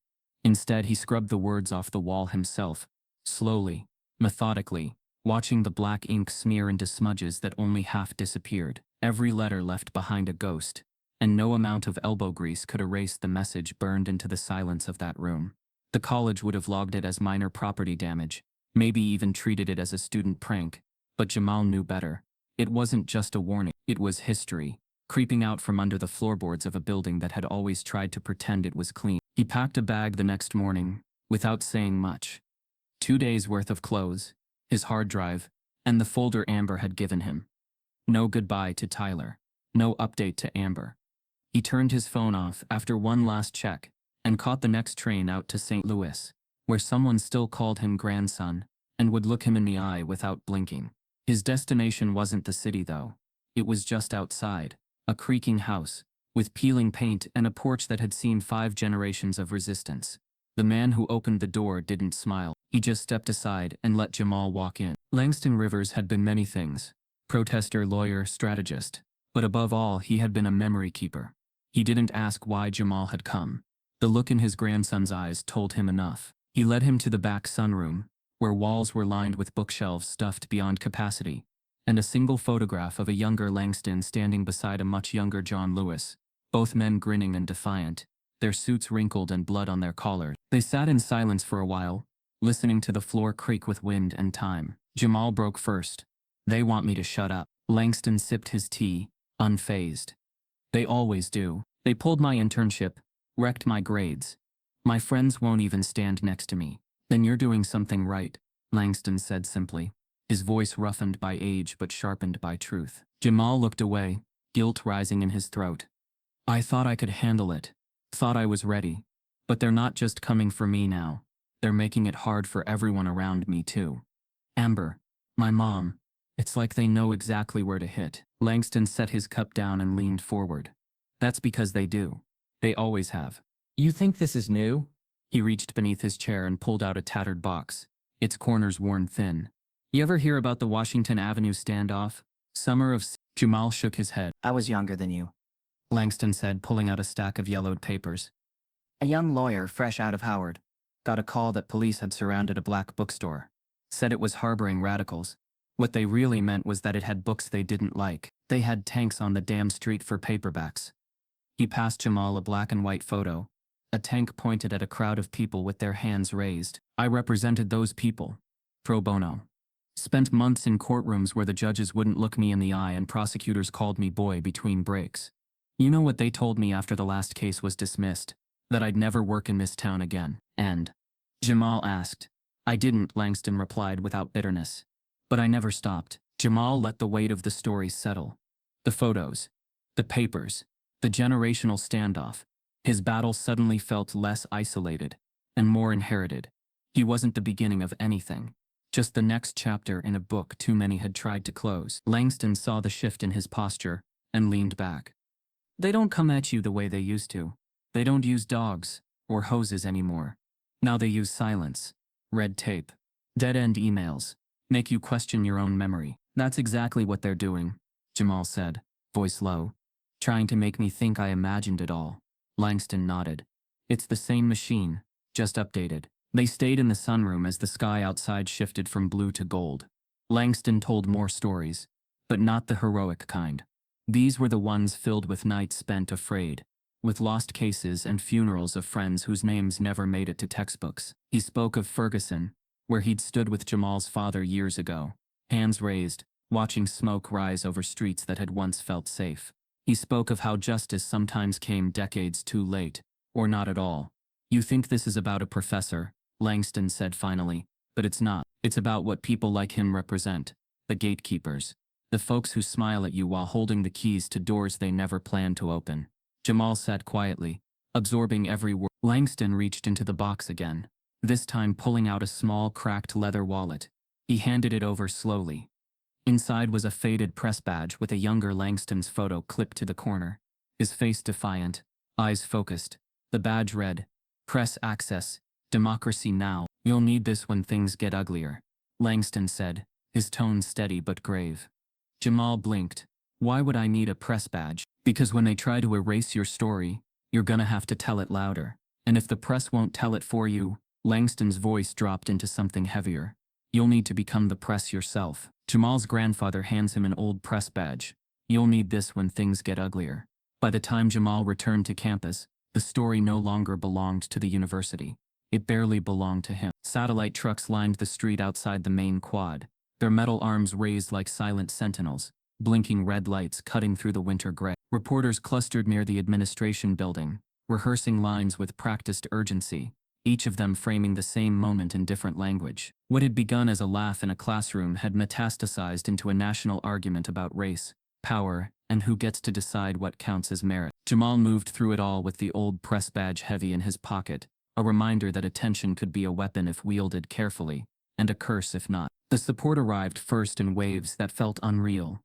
Instead, he scrubbed the words off the wall himself, slowly, methodically, watching the black ink smear into smudges that only half disappeared. Every letter left behind a ghost, and no amount of elbow grease could erase the message burned into the silence of that room. The college would have logged it as minor property damage, maybe even treated it as a student prank, but Jamal knew better. It wasn't just a warning, it was history, creeping out from under the floorboards of a building that had always tried to pretend it was clean. He packed a bag the next morning, without saying much. 2 days' worth of clothes, his hard drive, and the folder Amber had given him. No goodbye to Tyler. No update to Amber. He turned his phone off after one last check and caught the next train out to St. Louis, where someone still called him grandson and would look him in the eye without blinking. His destination wasn't the city, though. It was just outside, a creaking house, with peeling paint and a porch that had seen 5 generations of resistance. The man who opened the door didn't smile. He just stepped aside and let Jamal walk in. Langston Rivers had been many things: protester, lawyer, strategist. But above all, he had been a memory keeper. He didn't ask why Jamal had come. The look in his grandson's eyes told him enough. He led him to the back sunroom, where walls were lined with bookshelves stuffed beyond capacity, and a single photograph of a younger Langston standing beside a much younger John Lewis, both men grinning and defiant, their suits wrinkled and blood on their collars. They sat in silence for a while, listening to the floor creak with wind and time. Jamal broke first. "They want me to shut up." Langston sipped his tea, unfazed. "They always do. They pulled my internship, wrecked my grades. My friends won't even stand next to me." "Then you're doing something right," Langston said simply, his voice roughened by age but sharpened by truth. Jamal looked away, guilt rising in his throat. "I thought I could handle it. Thought I was ready. But they're not just coming for me now. They're making it hard for everyone around me too. Amber, my mom. It's like they know exactly where to hit." Langston set his cup down and leaned forward. "That's because they do. They always have." "You think this is new?" He reached beneath his chair and pulled out a tattered box, its corners worn thin. "You ever hear about the Washington Avenue standoff? Summer of Jamal shook his head. "I was younger than you." Langston said, pulling out a stack of yellowed papers. "A young lawyer fresh out of Howard. Got a call that police had surrounded a black bookstore. Said it was harboring radicals. What they really meant was that it had books they didn't like. They had tanks on the damn street for paperbacks." He passed Jamal a black and white photo. A tank pointed at a crowd of people with their hands raised. "I represented those people. Pro bono. Spent months in courtrooms where the judges wouldn't look me in the eye and prosecutors called me boy between breaks. You know what they told me after the last case was dismissed? That I'd never work in this town again." "And?" Jamal asked. "I didn't," Langston replied without bitterness. "But I never stopped." Jamal let the weight of the story settle. The photos. The papers. The generational standoff. His battle suddenly felt less isolated and more inherited. He wasn't the beginning of anything, just the next chapter in a book too many had tried to close. Langston saw the shift in his posture and leaned back. "They don't come at you the way they used to. They don't use dogs or hoses anymore. Now they use silence, red tape, dead-end emails, make you question your own memory." "That's exactly what they're doing," Jamal said, voice low. "Trying to make me think I imagined it all." Langston nodded. "It's the same machine, just updated." They stayed in the sunroom as the sky outside shifted from blue to gold. Langston told more stories, but not the heroic kind. These were the ones filled with nights spent afraid, with lost cases and funerals of friends whose names never made it to textbooks. He spoke of Ferguson, where he'd stood with Jamal's father years ago, hands raised, watching smoke rise over streets that had once felt safe. He spoke of how justice sometimes came decades too late, or not at all. "You think this is about a professor," Langston said finally, "but it's not. It's about what people like him represent, the gatekeepers, the folks who smile at you while holding the keys to doors they never planned to open." Jamal sat quietly, absorbing every word. Langston reached into the box again, this time pulling out a small cracked leather wallet. He handed it over slowly. Inside was a faded press badge with a younger Langston's photo clipped to the corner, his face defiant, eyes focused. The badge read, "Press access, democracy now. You'll need this when things get uglier," Langston said, his tone steady but grave. Jamal blinked. "Why would I need a press badge?" "Because when they try to erase your story, you're gonna have to tell it louder. And if the press won't tell it for you," Langston's voice dropped into something heavier, You'll need to become the press yourself. Jamal's grandfather hands him an old press badge. You'll need this when things get uglier. By the time Jamal returned to campus, the story no longer belonged to the university. It barely belonged to him. Satellite trucks lined the street outside the main quad, their metal arms raised like silent sentinels, blinking red lights cutting through the winter gray. Reporters clustered near the administration building, rehearsing lines with practiced urgency, each of them framing the same moment in different language. What had begun as a laugh in a classroom had metastasized into a national argument about race, power, and who gets to decide what counts as merit. Jamal moved through it all with the old press badge heavy in his pocket, a reminder that attention could be a weapon if wielded carefully, and a curse if not. The support arrived first in waves that felt unreal.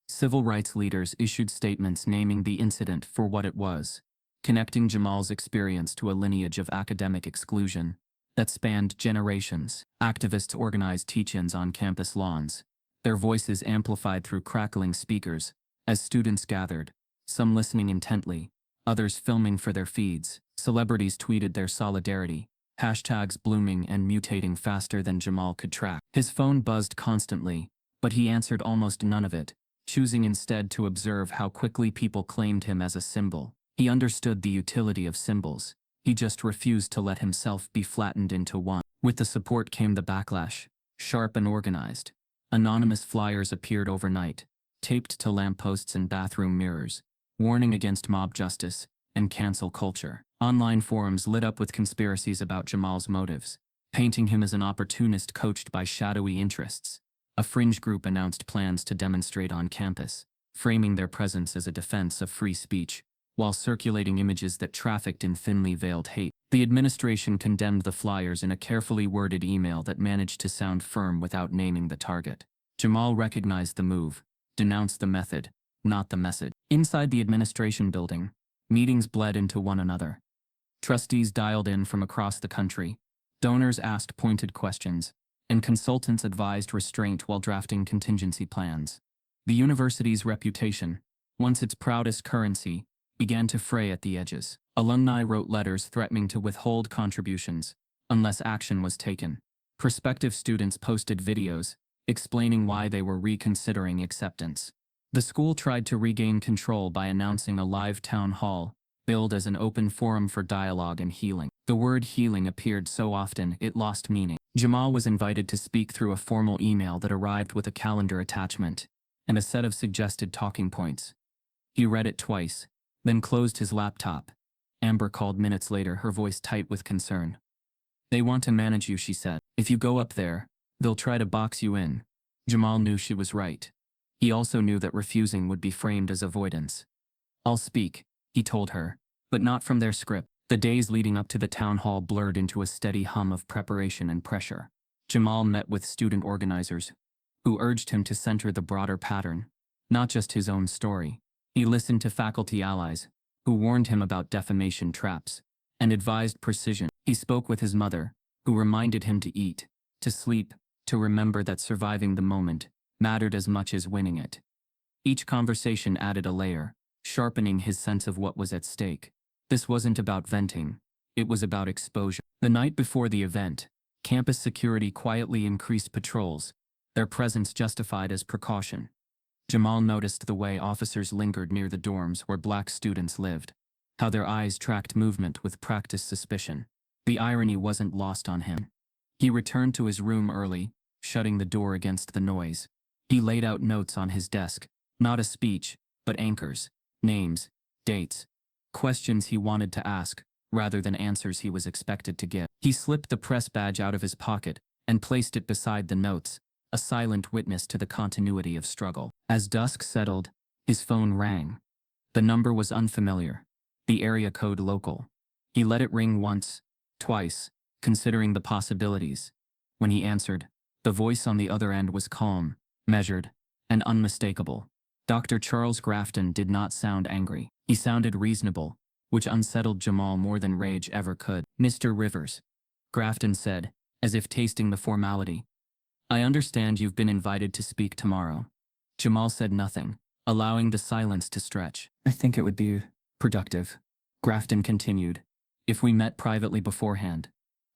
Civil rights leaders issued statements naming the incident for what it was, connecting Jamal's experience to a lineage of academic exclusion that spanned generations. Activists organized teach-ins on campus lawns, their voices amplified through crackling speakers as students gathered, some listening intently, others filming for their feeds. Celebrities tweeted their solidarity, hashtags blooming and mutating faster than Jamal could track. His phone buzzed constantly, but he answered almost none of it, choosing instead to observe how quickly people claimed him as a symbol. He understood the utility of symbols. He just refused to let himself be flattened into one. With the support came the backlash, sharp and organized. Anonymous flyers appeared overnight, taped to lampposts and bathroom mirrors, warning against mob justice and cancel culture. Online forums lit up with conspiracies about Jamal's motives, painting him as an opportunist coached by shadowy interests. A fringe group announced plans to demonstrate on campus, framing their presence as a defense of free speech, while circulating images that trafficked in thinly veiled hate. The administration condemned the flyers in a carefully worded email that managed to sound firm without naming the target. Jamal recognized the move, denounced the method, not the message. Inside the administration building, meetings bled into one another. Trustees dialed in from across the country, donors asked pointed questions, and consultants advised restraint while drafting contingency plans. The university's reputation, once its proudest currency, began to fray at the edges. Alumni wrote letters threatening to withhold contributions unless action was taken. Prospective students posted videos explaining why they were reconsidering acceptance. The school tried to regain control by announcing a live town hall, billed as an open forum for dialogue and healing. The word healing appeared so often it lost meaning. Jamal was invited to speak through a formal email that arrived with a calendar attachment and a set of suggested talking points. He read it twice, then closed his laptop. Amber called minutes later, her voice tight with concern. "They want to manage you," she said. "If you go up there, they'll try to box you in." Jamal knew she was right. He also knew that refusing would be framed as avoidance. "I'll speak," he told her, "but not from their script." The days leading up to the town hall blurred into a steady hum of preparation and pressure. Jamal met with student organizers, who urged him to center the broader pattern, not just his own story. He listened to faculty allies, who warned him about defamation traps, and advised precision. He spoke with his mother, who reminded him to eat, to sleep, to remember that surviving the moment mattered as much as winning it. Each conversation added a layer, sharpening his sense of what was at stake. This wasn't about venting, it was about exposure. The night before the event, campus security quietly increased patrols, their presence justified as precaution. Jamal noticed the way officers lingered near the dorms where black students lived, how their eyes tracked movement with practiced suspicion. The irony wasn't lost on him. He returned to his room early, shutting the door against the noise. He laid out notes on his desk, not a speech, but anchors, names, dates, questions he wanted to ask, rather than answers he was expected to give. He slipped the press badge out of his pocket and placed it beside the notes, a silent witness to the continuity of struggle. As dusk settled, his phone rang. The number was unfamiliar, the area code local. He let it ring once, twice, considering the possibilities. When he answered, the voice on the other end was calm, measured, and unmistakable. Dr. Charles Grafton did not sound angry. He sounded reasonable, which unsettled Jamal more than rage ever could. "Mr. Rivers," Grafton said, as if tasting the formality. "I understand you've been invited to speak tomorrow." Jamal said nothing, allowing the silence to stretch. "I think it would be productive," Grafton continued, "if we met privately beforehand.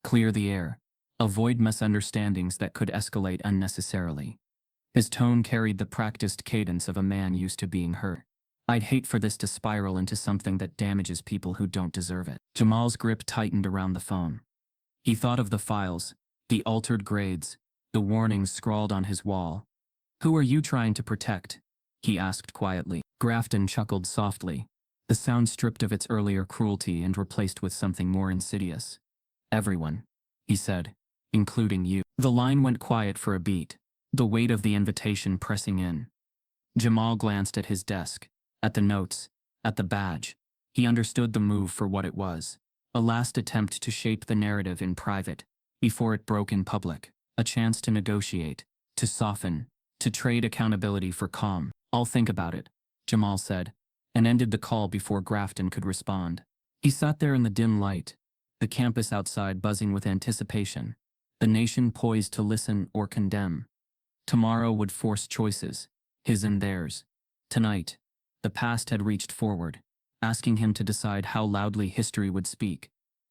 Clear the air. Avoid misunderstandings that could escalate unnecessarily. His tone carried the practiced cadence of a man used to being hurt. I'd hate for this to spiral into something that damages people who don't deserve it. Jamal's grip tightened around the phone. He thought of the files, the altered grades, the warnings scrawled on his wall. Who are you trying to protect? He asked quietly. Grafton chuckled softly, the sound stripped of its earlier cruelty and replaced with something more insidious. Everyone, he said, including you. The line went quiet for a beat, the weight of the invitation pressing in. Jamal glanced at his desk, at the notes, at the badge. He understood the move for what it was. A last attempt to shape the narrative in private, before it broke in public. A chance to negotiate, to soften, to trade accountability for calm. I'll think about it, Jamal said, and ended the call before Grafton could respond. He sat there in the dim light, the campus outside buzzing with anticipation, the nation poised to listen or condemn. Tomorrow would force choices, his and theirs. Tonight, the past had reached forward, asking him to decide how loudly history would speak.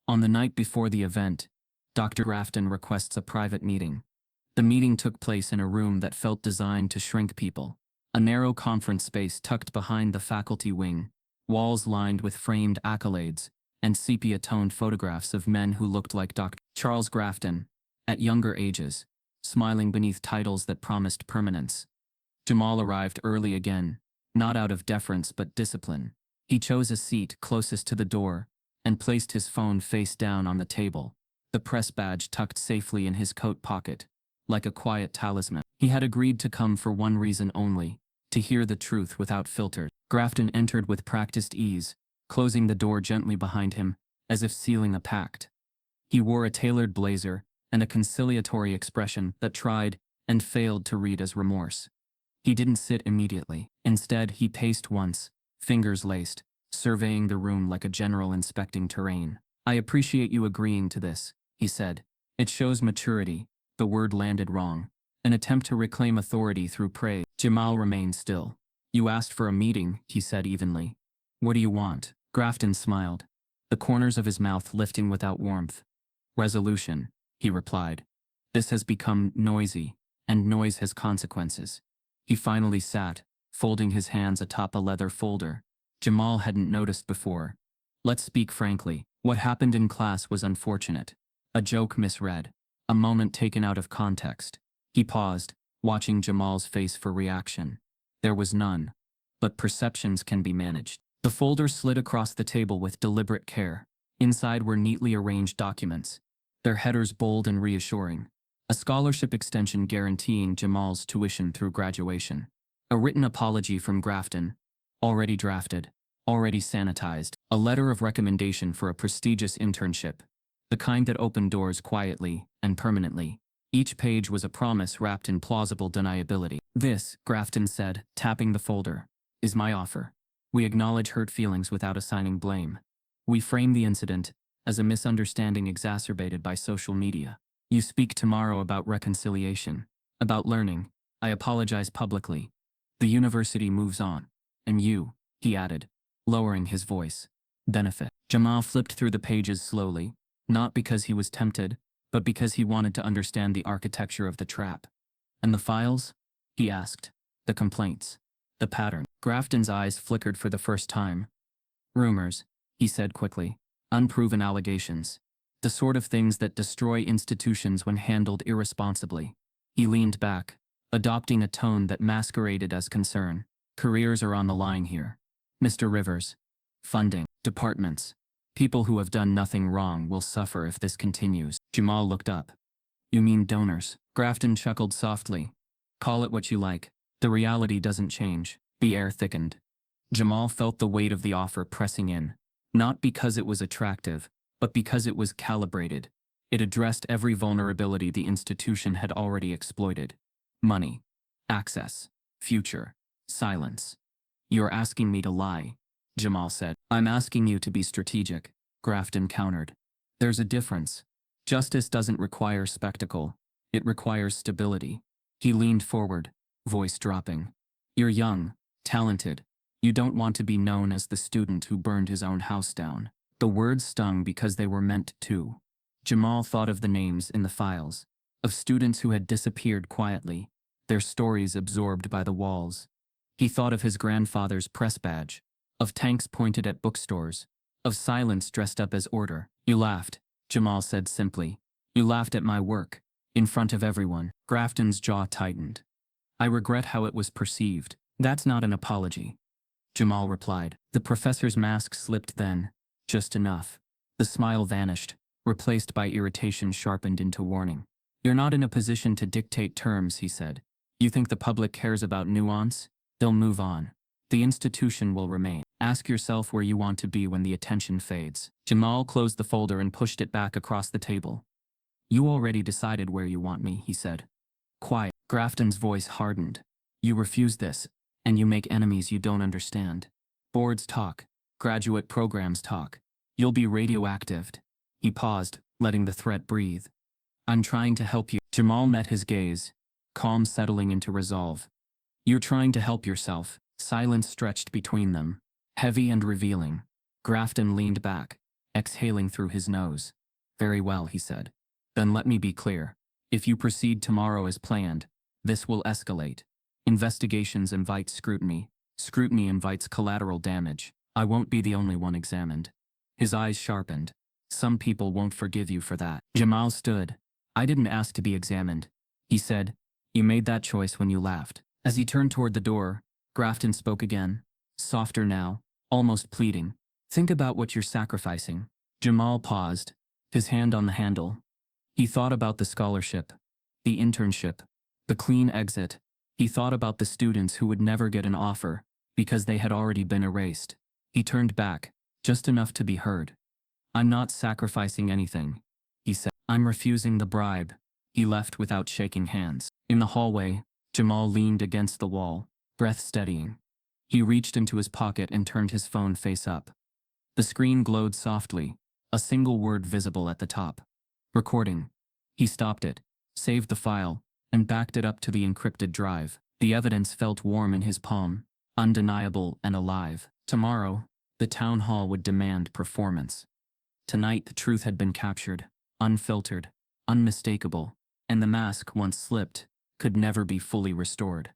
On the night before the event, Dr. Grafton requests a private meeting. The meeting took place in a room that felt designed to shrink people. A narrow conference space tucked behind the faculty wing, walls lined with framed accolades, and sepia-toned photographs of men who looked like Dr. Charles Grafton, at younger ages, smiling beneath titles that promised permanence. Jamal arrived early again, not out of deference but discipline. He chose a seat closest to the door, and placed his phone face down on the table, the press badge tucked safely in his coat pocket, like a quiet talisman. He had agreed to come for one reason only, to hear the truth without filters. Grafton entered with practiced ease, closing the door gently behind him, as if sealing a pact. He wore a tailored blazer and a conciliatory expression that tried and failed to read as remorse. He didn't sit immediately. Instead, he paced once, fingers laced, surveying the room like a general inspecting terrain. I appreciate you agreeing to this, he said. It shows maturity. The word landed wrong. An attempt to reclaim authority through praise. Jamal remained still. You asked for a meeting, he said evenly. What do you want? Grafton smiled, the corners of his mouth lifting without warmth. Resolution, he replied. This has become noisy, and noise has consequences. He finally sat, folding his hands atop a leather folder. Jamal hadn't noticed before. Let's speak frankly. What happened in class was unfortunate. A joke misread. A moment taken out of context. He paused, watching Jamal's face for reaction. There was none. But perceptions can be managed. The folder slid across the table with deliberate care. Inside were neatly arranged documents, their headers bold and reassuring. A scholarship extension guaranteeing Jamal's tuition through graduation. A written apology from Grafton, already drafted, already sanitized. A letter of recommendation for a prestigious internship, the kind that opened doors quietly and permanently. Each page was a promise wrapped in plausible deniability. This, Grafton said, tapping the folder, is my offer. We acknowledge hurt feelings without assigning blame. We frame the incident as a misunderstanding exacerbated by social media. You speak tomorrow about reconciliation, about learning. I apologize publicly. The university moves on. And you, he added, lowering his voice, benefit. Jamal flipped through the pages slowly, not because he was tempted, but because he wanted to understand the architecture of the trap. And the files? He asked. The complaints. The pattern. Grafton's eyes flickered for the first time. Rumors, he said quickly. Unproven allegations. The sort of things that destroy institutions when handled irresponsibly. He leaned back, adopting a tone that masqueraded as concern. Careers are on the line here. Mr. Rivers. Funding. Departments. People who have done nothing wrong will suffer if this continues. Jamal looked up. You mean donors? Grafton chuckled softly. Call it what you like. The reality doesn't change. The air thickened. Jamal felt the weight of the offer pressing in. Not because it was attractive, but because it was calibrated. It addressed every vulnerability the institution had already exploited. Money. Access. Future. Silence. You're asking me to lie, Jamal said. I'm asking you to be strategic, Grafton countered. There's a difference. Justice doesn't require spectacle. It requires stability. He leaned forward, voice dropping. You're young, talented. You don't want to be known as the student who burned his own house down. The words stung because they were meant to. Jamal thought of the names in the files, of students who had disappeared quietly, their stories absorbed by the walls. He thought of his grandfather's press badge, of tanks pointed at bookstores, of silence dressed up as order. You laughed, Jamal said simply. You laughed at my work, in front of everyone. Grafton's jaw tightened. I regret how it was perceived. That's not an apology, Jamal replied. The professor's mask slipped then, just enough. The smile vanished, replaced by irritation sharpened into warning. You're not in a position to dictate terms, he said. You think the public cares about nuance? They'll move on. The institution will remain. Ask yourself where you want to be when the attention fades. Jamal closed the folder and pushed it back across the table. You already decided where you want me, he said. Quiet. Grafton's voice hardened. You refuse this, and you make enemies you don't understand. Boards talk. Graduate programs talk. You'll be radioactive. He paused, letting the threat breathe. I'm trying to help you. Jamal met his gaze, calm settling into resolve. You're trying to help yourself. Silence stretched between them, heavy and revealing. Grafton leaned back, exhaling through his nose. Very well, he said. Then let me be clear. If you proceed tomorrow as planned, this will escalate. Investigations invite scrutiny. Scrutiny invites collateral damage. I won't be the only one examined. His eyes sharpened. Some people won't forgive you for that. Jamal stood. I didn't ask to be examined, he said. You made that choice when you laughed. As he turned toward the door, Grafton spoke again, softer now, almost pleading. Think about what you're sacrificing. Jamal paused, his hand on the handle. He thought about the scholarship, the internship, the clean exit. He thought about the students who would never get an offer because they had already been erased. He turned back, just enough to be heard. I'm not sacrificing anything, he said. I'm refusing the bribe. He left without shaking hands. In the hallway, Jamal leaned against the wall, breath steadying. He reached into his pocket and turned his phone face up. The screen glowed softly, a single word visible at the top. Recording. He stopped it, saved the file, and backed it up to the encrypted drive. The evidence felt warm in his palm, undeniable and alive. Tomorrow, the town hall would demand performance. Tonight the truth had been captured, unfiltered, unmistakable, and the mask, once slipped, could never be fully restored.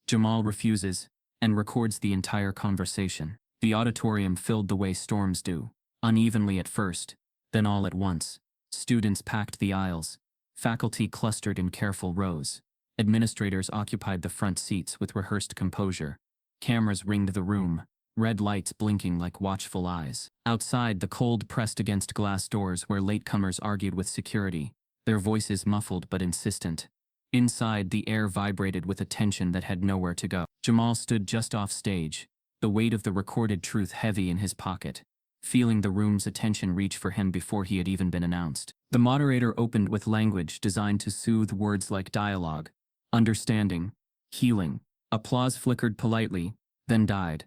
Jamal refuses, and records the entire conversation. The auditorium filled the way storms do, unevenly at first, then all at once. Students packed the aisles, faculty clustered in careful rows. Administrators occupied the front seats with rehearsed composure. Cameras ringed the room, red lights blinking like watchful eyes. Outside, the cold pressed against glass doors where latecomers argued with security, their voices muffled but insistent. Inside, the air vibrated with a tension that had nowhere to go. Jamal stood just off stage, the weight of the recorded truth heavy in his pocket, feeling the room's attention reach for him before he had even been announced. The moderator opened with language designed to soothe words like dialogue, understanding, healing. Applause flickered politely, then died.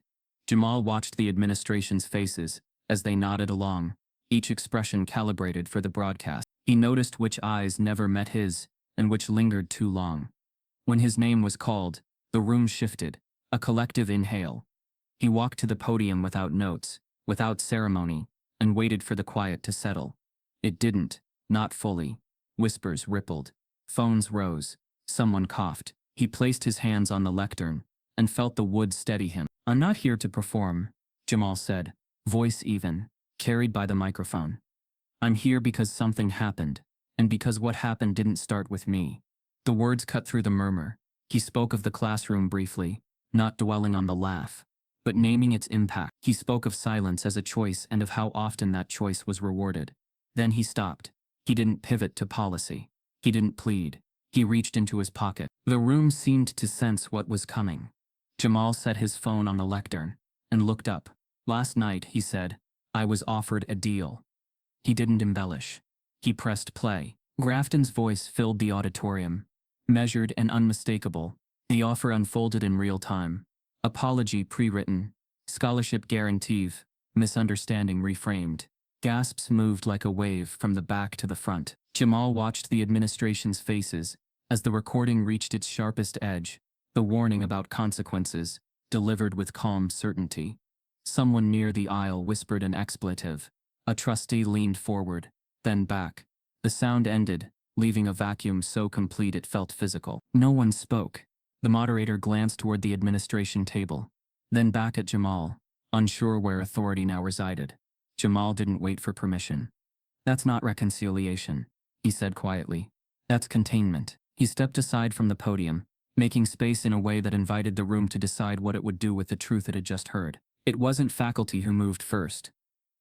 Jamal watched the administration's faces as they nodded along, each expression calibrated for the broadcast. He noticed which eyes never met his, and which lingered too long. When his name was called, the room shifted, a collective inhale. He walked to the podium without notes, without ceremony, and waited for the quiet to settle. It didn't, not fully. Whispers rippled. Phones rose. Someone coughed. He placed his hands on the lectern, and felt the wood steady him. I'm not here to perform, Jamal said, voice even, carried by the microphone. I'm here because something happened, and because what happened didn't start with me. The words cut through the murmur. He spoke of the classroom briefly, not dwelling on the laugh, but naming its impact. He spoke of silence as a choice and of how often that choice was rewarded. Then he stopped. He didn't pivot to policy. He didn't plead. He reached into his pocket. The room seemed to sense what was coming. Jamal set his phone on the lectern and looked up. Last night, he said, I was offered a deal. He didn't embellish. He pressed play. Grafton's voice filled the auditorium, measured and unmistakable. The offer unfolded in real time. Apology pre-written. Scholarship guaranteed. Misunderstanding reframed. Gasps moved like a wave from the back to the front. Jamal watched the administration's faces as the recording reached its sharpest edge, the warning about consequences, delivered with calm certainty. Someone near the aisle whispered an expletive. A trustee leaned forward, then back. The sound ended, leaving a vacuum so complete it felt physical. No one spoke. The moderator glanced toward the administration table, then back at Jamal, unsure where authority now resided. Jamal didn't wait for permission. "That's not reconciliation," he said quietly. "That's containment." He stepped aside from the podium, making space in a way that invited the room to decide what it would do with the truth it had just heard. It wasn't faculty who moved first.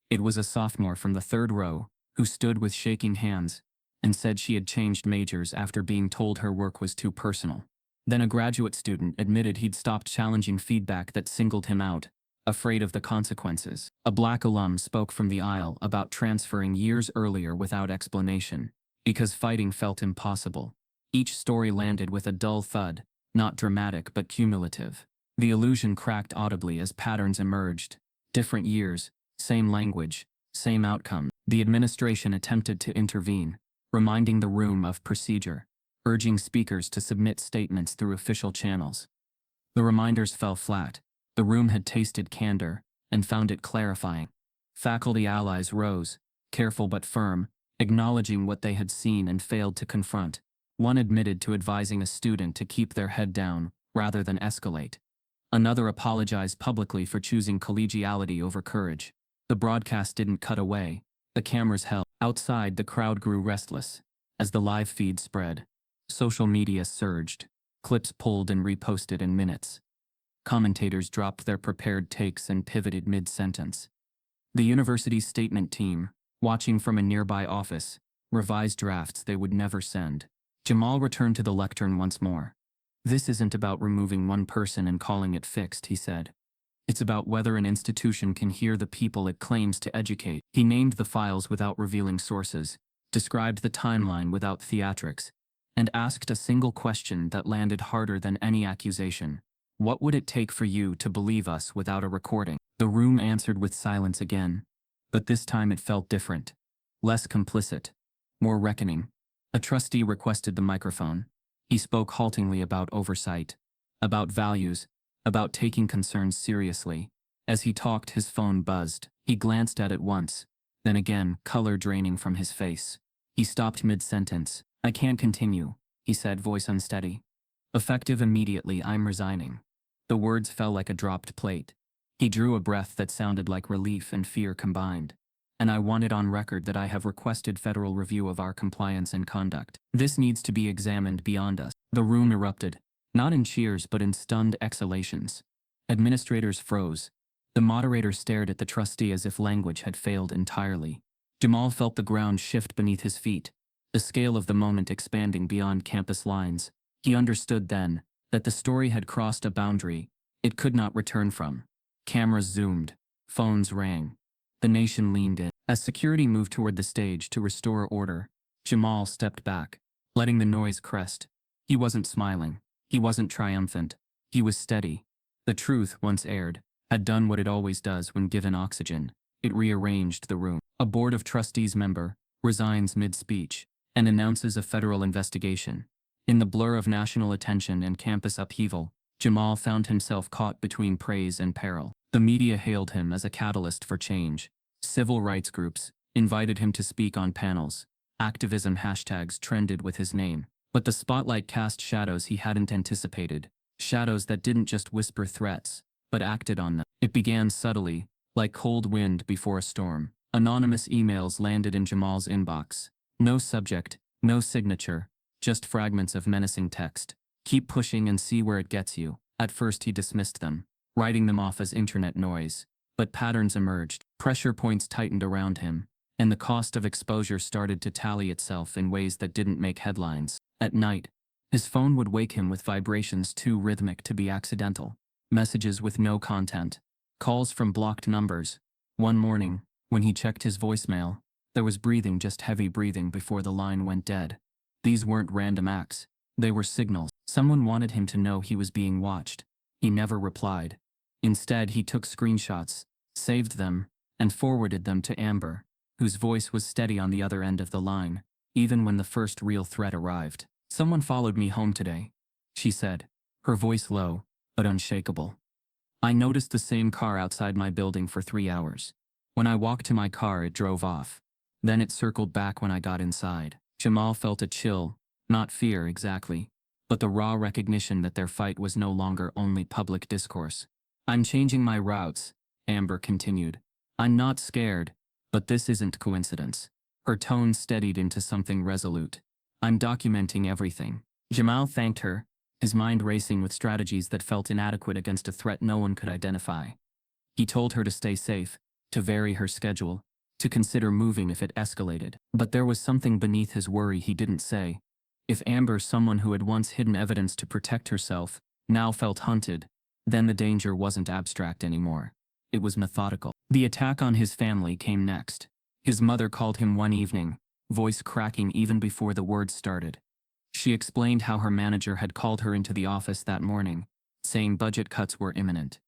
It was a sophomore from the third row, who stood with shaking hands and said she had changed majors after being told her work was too personal. Then a graduate student admitted he'd stopped challenging feedback that singled him out, afraid of the consequences. A black alum spoke from the aisle about transferring years earlier without explanation, because fighting felt impossible. Each story landed with a dull thud, not dramatic but cumulative. The illusion cracked audibly as patterns emerged. Different years, same language, same outcome. The administration attempted to intervene, reminding the room of procedure, urging speakers to submit statements through official channels. The reminders fell flat. The room had tasted candor and found it clarifying. Faculty allies rose, careful but firm, acknowledging what they had seen and failed to confront. One admitted to advising a student to keep their head down rather than escalate. Another apologized publicly for choosing collegiality over courage. The broadcast didn't cut away. The cameras held. Outside, the crowd grew restless. As the live feed spread, social media surged. Clips pulled and reposted in minutes. Commentators dropped their prepared takes and pivoted mid-sentence. The university's statement team, watching from a nearby office, revised drafts they would never send. Jamal returned to the lectern once more. "This isn't about removing one person and calling it fixed," he said. "It's about whether an institution can hear the people it claims to educate." He named the files without revealing sources, described the timeline without theatrics, and asked a single question that landed harder than any accusation. "What would it take for you to believe us without a recording?" The room answered with silence again, but this time it felt different. Less complicit, more reckoning. A trustee requested the microphone. He spoke haltingly about oversight, about values, about taking concerns seriously. As he talked, his phone buzzed. He glanced at it once, then again, color draining from his face. He stopped mid-sentence. "I can't continue," he said, voice unsteady. "Effective immediately, I'm resigning." The words fell like a dropped plate. He drew a breath that sounded like relief and fear combined. "And I want it on record that I have requested federal review of our compliance and conduct. This needs to be examined beyond us." The room erupted, not in cheers but in stunned exhalations. Administrators froze. The moderator stared at the trustee as if language had failed entirely. Jamal felt the ground shift beneath his feet, the scale of the moment expanding beyond campus lines. He understood then that the story had crossed a boundary it could not return from. Cameras zoomed. Phones rang. The nation leaned in. As security moved toward the stage to restore order, Jamal stepped back, letting the noise crest. He wasn't smiling. He wasn't triumphant. He was steady. The truth, once aired, had done what it always does when given oxygen. It rearranged the room. A board of trustees member resigns mid-speech and announces a federal investigation. In the blur of national attention and campus upheaval, Jamal found himself caught between praise and peril. The media hailed him as a catalyst for change. Civil rights groups invited him to speak on panels. Activism hashtags trended with his name. But the spotlight cast shadows he hadn't anticipated. Shadows that didn't just whisper threats, but acted on them. It began subtly, like cold wind before a storm. Anonymous emails landed in Jamal's inbox. No subject, no signature, just fragments of menacing text. "Keep pushing and see where it gets you." At first he dismissed them, writing them off as internet noise. But patterns emerged. Pressure points tightened around him, and the cost of exposure started to tally itself in ways that didn't make headlines. At night, his phone would wake him with vibrations too rhythmic to be accidental. Messages with no content. Calls from blocked numbers. One morning, when he checked his voicemail, there was breathing, just heavy breathing before the line went dead. These weren't random acts. They were signals. Someone wanted him to know he was being watched. He never replied. Instead, he took screenshots, saved them, and forwarded them to Amber, whose voice was steady on the other end of the line, even when the first real threat arrived. "Someone followed me home today," she said, her voice low, but unshakable. "I noticed the same car outside my building for 3 hours. When I walked to my car, it drove off. Then it circled back when I got inside. Jamal felt a chill, not fear exactly, but the raw recognition that their fight was no longer only public discourse. I'm changing my routes, Amber continued. I'm not scared, but this isn't coincidence. Her tone steadied into something resolute. I'm documenting everything. Jamal thanked her, his mind racing with strategies that felt inadequate against a threat no one could identify. He told her to stay safe, to vary her schedule, to consider moving if it escalated. But there was something beneath his worry he didn't say. If Amber, someone who had once hidden evidence to protect herself, now felt hunted, then the danger wasn't abstract anymore. It was methodical. The attack on his family came next. His mother called him one evening, voice cracking even before the words started. She explained how her manager had called her into the office that morning, saying budget cuts were imminent.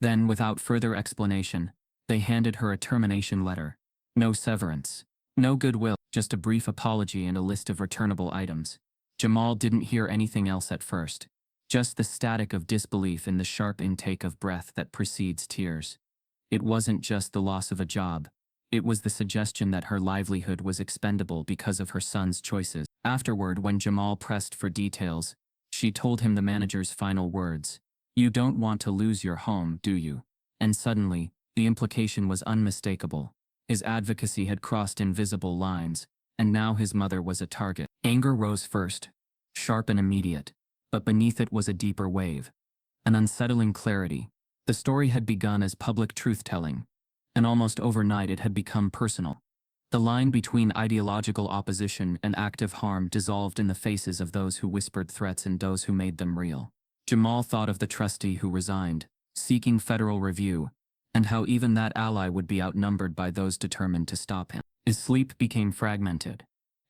Then, without further explanation, they handed her a termination letter. No severance, no goodwill, just a brief apology and a list of returnable items. Jamal didn't hear anything else at first, just the static of disbelief in the sharp intake of breath that precedes tears. It wasn't just the loss of a job. It was the suggestion that her livelihood was expendable because of her son's choices. Afterward, when Jamal pressed for details, she told him the manager's final words. You don't want to lose your home, do you? And suddenly, the implication was unmistakable. His advocacy had crossed invisible lines, and now his mother was a target. Anger rose first, sharp and immediate, but beneath it was a deeper wave. An unsettling clarity. The story had begun as public truth-telling, and almost overnight it had become personal. The line between ideological opposition and active harm dissolved in the faces of those who whispered threats and those who made them real. Jamal thought of the trustee who resigned, seeking federal review, and how even that ally would be outnumbered by those determined to stop him. His sleep became fragmented.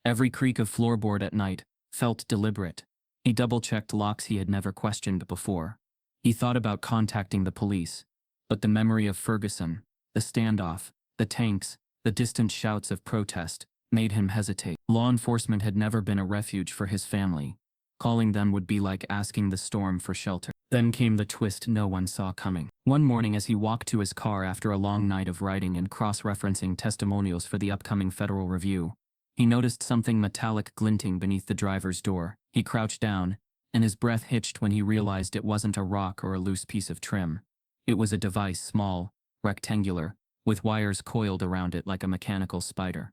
Every creak of floorboard at night felt deliberate. He double-checked locks he had never questioned before. He thought about contacting the police, but the memory of Ferguson, the standoff, the tanks, the distant shouts of protest, made him hesitate. Law enforcement had never been a refuge for his family. Calling them would be like asking the storm for shelter. Then came the twist no one saw coming. One morning as he walked to his car after a long night of writing and cross-referencing testimonials for the upcoming federal review, he noticed something metallic glinting beneath the driver's door. He crouched down, and his breath hitched when he realized it wasn't a rock or a loose piece of trim. It was a device small, rectangular, with wires coiled around it like a mechanical spider.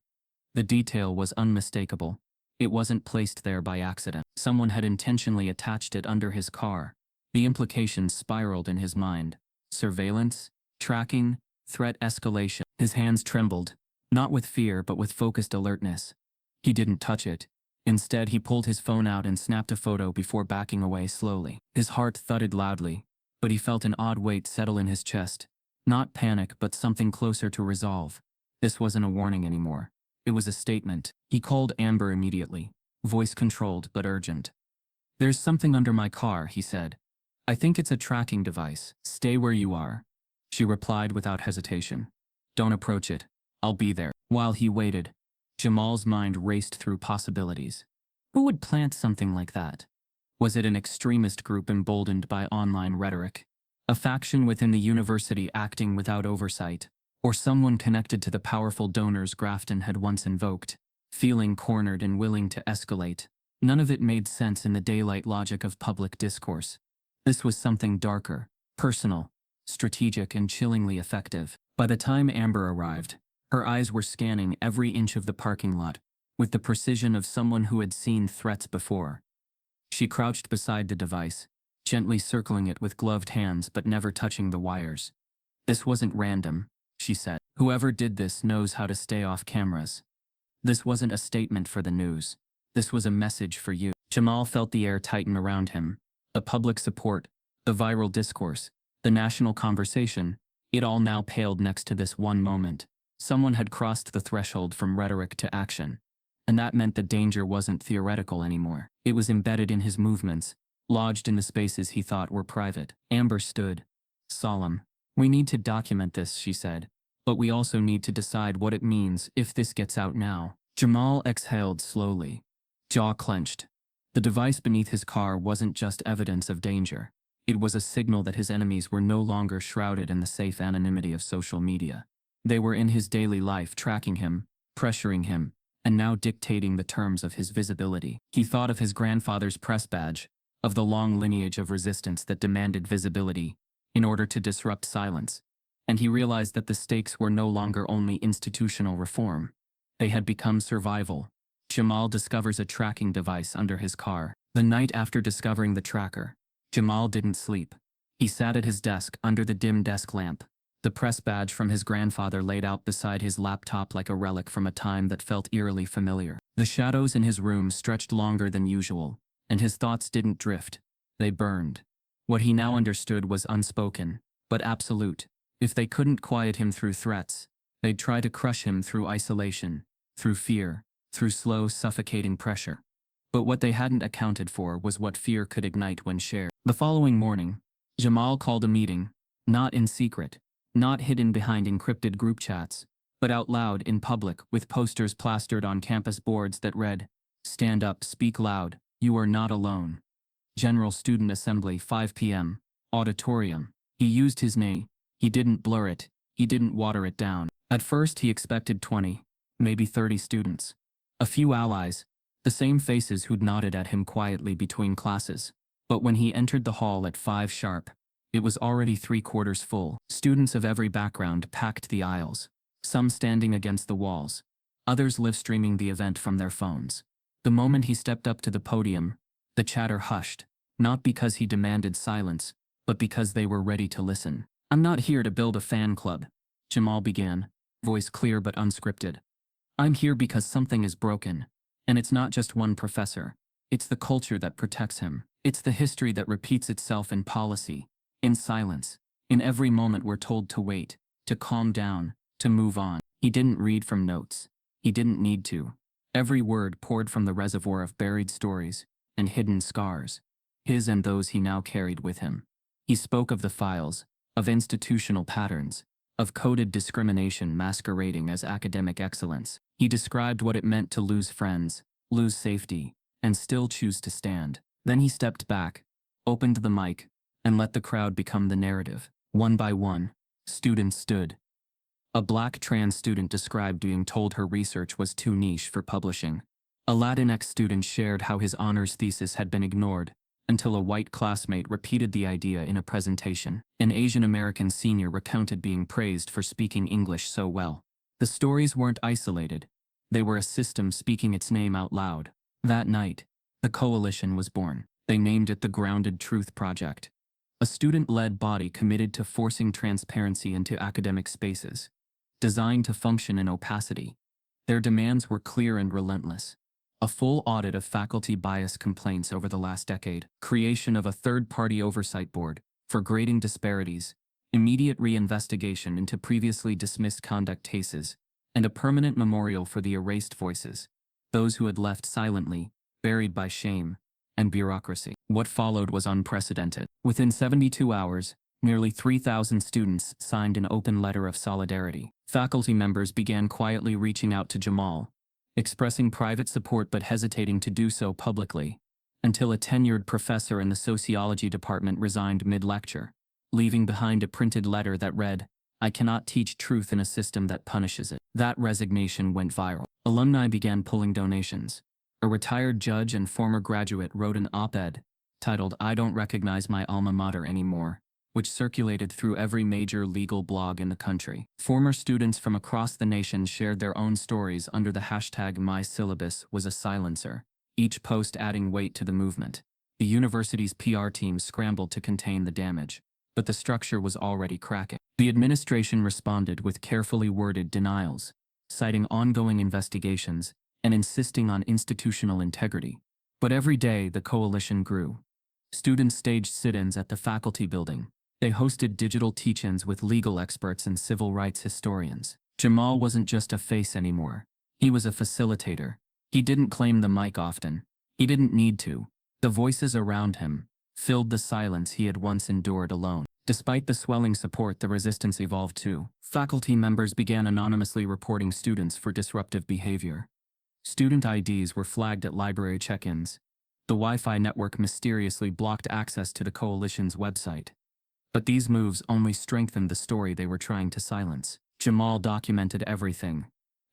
The detail was unmistakable. It wasn't placed there by accident. Someone had intentionally attached it under his car. The implications spiraled in his mind. Surveillance, tracking, threat escalation. His hands trembled, not with fear but with focused alertness. He didn't touch it. Instead, he pulled his phone out and snapped a photo before backing away slowly. His heart thudded loudly, but he felt an odd weight settle in his chest. Not panic, but something closer to resolve. This wasn't a warning anymore. It was a statement. He called Amber immediately, voice controlled but urgent. There's something under my car, he said. I think it's a tracking device. Stay where you are. She replied without hesitation. Don't approach it. I'll be there. While he waited, Jamal's mind raced through possibilities. Who would plant something like that? Was it an extremist group emboldened by online rhetoric? A faction within the university acting without oversight? Or someone connected to the powerful donors Grafton had once invoked, feeling cornered and willing to escalate? None of it made sense in the daylight logic of public discourse. This was something darker, personal, strategic, and chillingly effective. By the time Amber arrived, her eyes were scanning every inch of the parking lot, with the precision of someone who had seen threats before. She crouched beside the device, gently circling it with gloved hands but never touching the wires. This wasn't random, she said. Whoever did this knows how to stay off cameras. This wasn't a statement for the news. This was a message for you. Jamal felt the air tighten around him. The public support, the viral discourse, the national conversation, it all now paled next to this one moment. Someone had crossed the threshold from rhetoric to action. And that meant the danger wasn't theoretical anymore. It was embedded in his movements, lodged in the spaces he thought were private. Amber stood, solemn. We need to document this, she said. But we also need to decide what it means if this gets out now. Jamal exhaled slowly, jaw clenched. The device beneath his car wasn't just evidence of danger. It was a signal that his enemies were no longer shrouded in the safe anonymity of social media. They were in his daily life, tracking him, pressuring him, and now dictating the terms of his visibility. He thought of his grandfather's press badge, of the long lineage of resistance that demanded visibility in order to disrupt silence, and he realized that the stakes were no longer only institutional reform. They had become survival. Jamal discovers a tracking device under his car. The night after discovering the tracker, Jamal didn't sleep. He sat at his desk under the dim desk lamp, the press badge from his grandfather laid out beside his laptop like a relic from a time that felt eerily familiar. The shadows in his room stretched longer than usual, and his thoughts didn't drift. They burned. What he now understood was unspoken, but absolute. If they couldn't quiet him through threats, they'd try to crush him through isolation, through fear, through slow, suffocating pressure. But what they hadn't accounted for was what fear could ignite when shared. The following morning, Jamal called a meeting, not in secret, not hidden behind encrypted group chats, but out loud in public with posters plastered on campus boards that read, "Stand up, speak loud, you are not alone." General Student Assembly, 5 p.m., auditorium. He used his name. He didn't blur it. He didn't water it down. At first he expected 20, maybe 30 students. A few allies, the same faces who'd nodded at him quietly between classes. But when he entered the hall at 5 sharp, it was already 3/4 full. Students of every background packed the aisles, some standing against the walls, others live-streaming the event from their phones. The moment he stepped up to the podium, the chatter hushed, not because he demanded silence, but because they were ready to listen. "I'm not here to build a fan club," Jamal began, voice clear but unscripted. "I'm here because something is broken, and it's not just one professor. It's the culture that protects him. It's the history that repeats itself in policy, in silence. In every moment we're told to wait, to calm down, to move on." He didn't read from notes. He didn't need to. Every word poured from the reservoir of buried stories and hidden scars, his and those he now carried with him. He spoke of the files, of institutional patterns, of coded discrimination masquerading as academic excellence. He described what it meant to lose friends, lose safety, and still choose to stand. Then he stepped back, opened the mic, and let the crowd become the narrative. One by one, students stood. A black trans student described being told her research was too niche for publishing. A Latinx student shared how his honors thesis had been ignored until a white classmate repeated the idea in a presentation. An Asian American senior recounted being praised for speaking English so well. The stories weren't isolated. They were a system speaking its name out loud. That night, the coalition was born. They named it the Grounded Truth Project, a student-led body committed to forcing transparency into academic spaces, designed to function in opacity. Their demands were clear and relentless. A full audit of faculty bias complaints over the last decade, creation of a third-party oversight board for grading disparities, immediate reinvestigation into previously dismissed conduct cases, and a permanent memorial for the erased voices, those who had left silently, buried by shame and bureaucracy. What followed was unprecedented. Within 72 hours, nearly 3,000 students signed an open letter of solidarity. Faculty members began quietly reaching out to Jamal, expressing private support but hesitating to do so publicly, until a tenured professor in the sociology department resigned mid-lecture, leaving behind a printed letter that read, "I cannot teach truth in a system that punishes it." That resignation went viral. Alumni began pulling donations. A retired judge and former graduate wrote an op-ed titled "I Don't Recognize My Alma Mater Anymore," which circulated through every major legal blog in the country. Former students from across the nation shared their own stories under the hashtag #MySyllabus was a silencer, each post adding weight to the movement. The university's PR team scrambled to contain the damage, but the structure was already cracking. The administration responded with carefully worded denials, citing ongoing investigations and insisting on institutional integrity. But every day the coalition grew. Students staged sit-ins at the faculty building. They hosted digital teach-ins with legal experts and civil rights historians. Jamal wasn't just a face anymore. He was a facilitator. He didn't claim the mic often. He didn't need to. The voices around him filled the silence he had once endured alone. Despite the swelling support, the resistance evolved too. Faculty members began anonymously reporting students for disruptive behavior. Student IDs were flagged at library check-ins. The Wi-Fi network mysteriously blocked access to the coalition's website. But these moves only strengthened the story they were trying to silence. Jamal documented everything.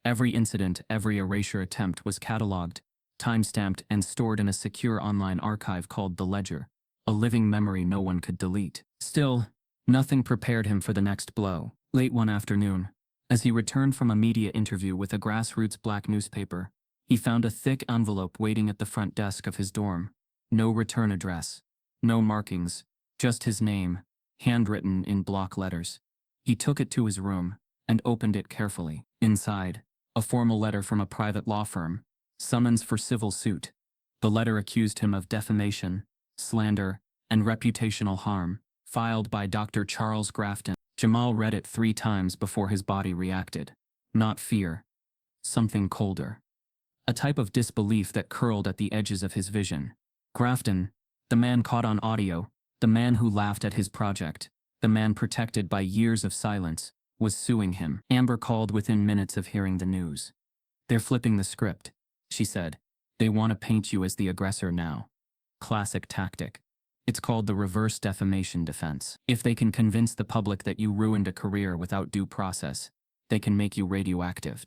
Every incident, every erasure attempt was catalogued, time-stamped, and stored in a secure online archive called the Ledger, a living memory no one could delete. Still, nothing prepared him for the next blow. Late one afternoon, as he returned from a media interview with a grassroots black newspaper, he found a thick envelope waiting at the front desk of his dorm. No return address, no markings, just his name, handwritten in block letters. He took it to his room and opened it carefully. Inside, a formal letter from a private law firm, summons for civil suit. The letter accused him of defamation, slander, and reputational harm, filed by Dr. Charles Grafton. Jamal read it 3 times before his body reacted. Not fear. Something colder. A type of disbelief that curled at the edges of his vision. Grafton, the man caught on audio, the man who laughed at his project, the man protected by years of silence, was suing him. Amber called within minutes of hearing the news. "They're flipping the script," she said. "They want to paint you as the aggressor now. Classic tactic. It's called the reverse defamation defense. If they can convince the public that you ruined a career without due process, they can make you radioactive."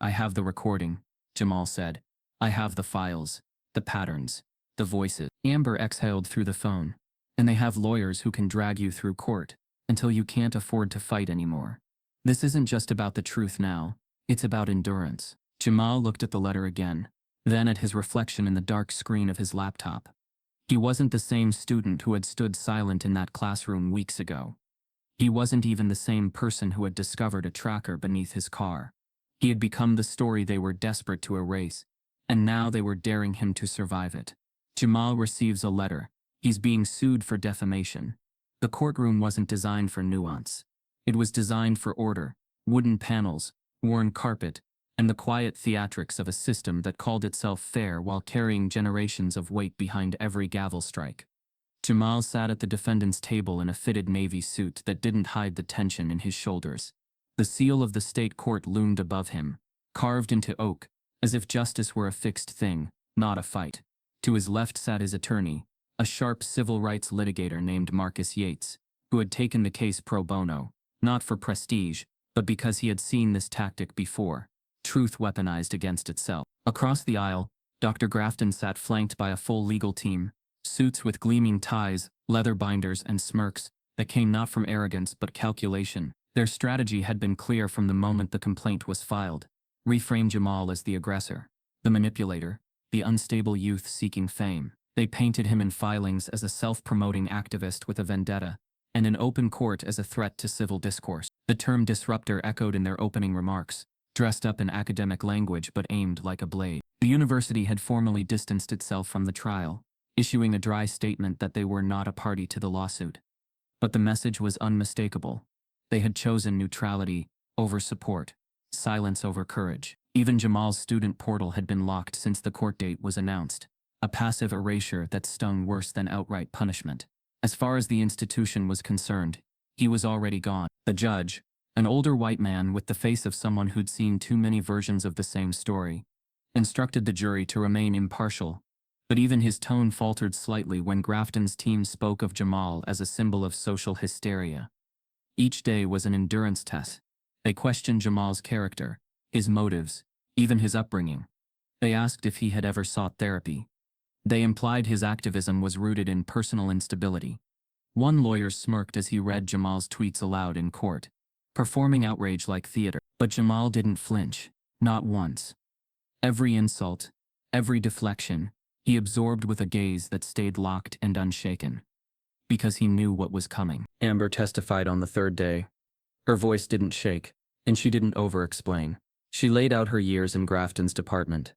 "I have the recording," Jamal said. "I have the files, the patterns, the voices." Amber exhaled through the phone. "And they have lawyers who can drag you through court until you can't afford to fight anymore. This isn't just about the truth now, it's about endurance." Jamal looked at the letter again, then at his reflection in the dark screen of his laptop. He wasn't the same student who had stood silent in that classroom weeks ago. He wasn't even the same person who had discovered a tracker beneath his car. He had become the story they were desperate to erase, and now they were daring him to survive it. Jamal receives a letter. He's being sued for defamation. The courtroom wasn't designed for nuance. It was designed for order, wooden panels, worn carpet, and the quiet theatrics of a system that called itself fair while carrying generations of weight behind every gavel strike. Jamal sat at the defendant's table in a fitted navy suit that didn't hide the tension in his shoulders. The seal of the state court loomed above him, carved into oak, as if justice were a fixed thing, not a fight. To his left sat his attorney, a sharp civil rights litigator named Marcus Yates, who had taken the case pro bono, not for prestige, but because he had seen this tactic before. Truth weaponized against itself. Across the aisle, Dr. Grafton sat flanked by a full legal team, suits with gleaming ties, leather binders, and smirks that came not from arrogance but calculation. Their strategy had been clear from the moment the complaint was filed. Reframe Jamal as the aggressor, the manipulator, the unstable youth seeking fame. They painted him in filings as a self-promoting activist with a vendetta, and in open court as a threat to civil discourse. The term disruptor echoed in their opening remarks, dressed up in academic language but aimed like a blade. The university had formally distanced itself from the trial, issuing a dry statement that they were not a party to the lawsuit. But the message was unmistakable. They had chosen neutrality over support, silence over courage. Even Jamal's student portal had been locked since the court date was announced, a passive erasure that stung worse than outright punishment. As far as the institution was concerned, he was already gone. The judge, an older white man with the face of someone who'd seen too many versions of the same story, instructed the jury to remain impartial, but even his tone faltered slightly when Grafton's team spoke of Jamal as a symbol of social hysteria. Each day was an endurance test. They questioned Jamal's character, his motives, even his upbringing. They asked if he had ever sought therapy. They implied his activism was rooted in personal instability. One lawyer smirked as he read Jamal's tweets aloud in court, performing outrage like theater. But Jamal didn't flinch, not once. Every insult, every deflection, he absorbed with a gaze that stayed locked and unshaken. Because he knew what was coming. Amber testified on the 3rd day. Her voice didn't shake, and she didn't over-explain. She laid out her years in Grafton's department.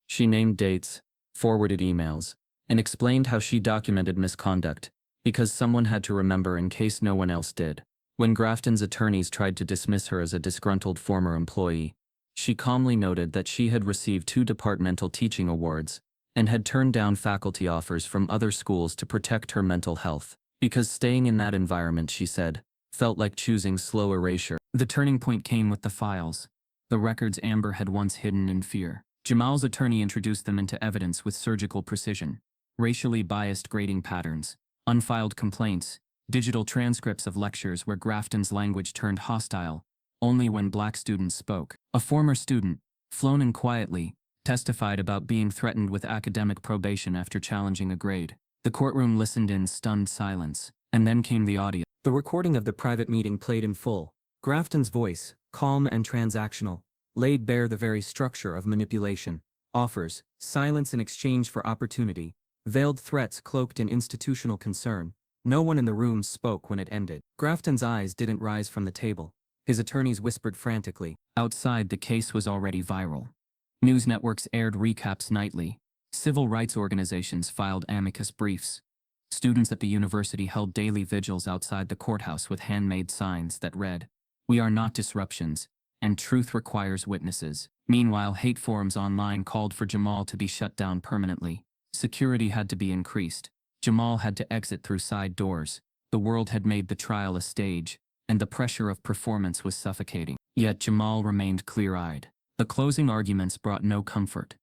She named dates, forwarded emails, and explained how she documented misconduct, because someone had to remember in case no one else did. When Grafton's attorneys tried to dismiss her as a disgruntled former employee, she calmly noted that she had received 2 departmental teaching awards and had turned down faculty offers from other schools to protect her mental health, because staying in that environment, she said, felt like choosing slow erasure. The turning point came with the files, the records Amber had once hidden in fear. Jamal's attorney introduced them into evidence with surgical precision: racially biased grading patterns, unfiled complaints, digital transcripts of lectures where Grafton's language turned hostile, Only when black students spoke. A former student, flown in quietly, testified about being threatened with academic probation after challenging a grade. The courtroom listened in stunned silence, and then came the audio. The recording of the private meeting played in full. Grafton's voice, calm and transactional, laid bare the very structure of manipulation. Offers, silence in exchange for opportunity, veiled threats cloaked in institutional concern. No one in the room spoke when it ended. Grafton's eyes didn't rise from the table. His attorneys whispered frantically. Outside, the case was already viral. News networks aired recaps nightly. Civil rights organizations filed amicus briefs. Students at the university held daily vigils outside the courthouse with handmade signs that read, "We are not disruptions, and truth requires witnesses." Meanwhile, hate forums online called for Jamal to be shut down permanently. Security had to be increased. Jamal had to exit through side doors. The world had made the trial a stage, and the pressure of performance was suffocating. Yet Jamal remained clear-eyed. The closing arguments brought no comfort.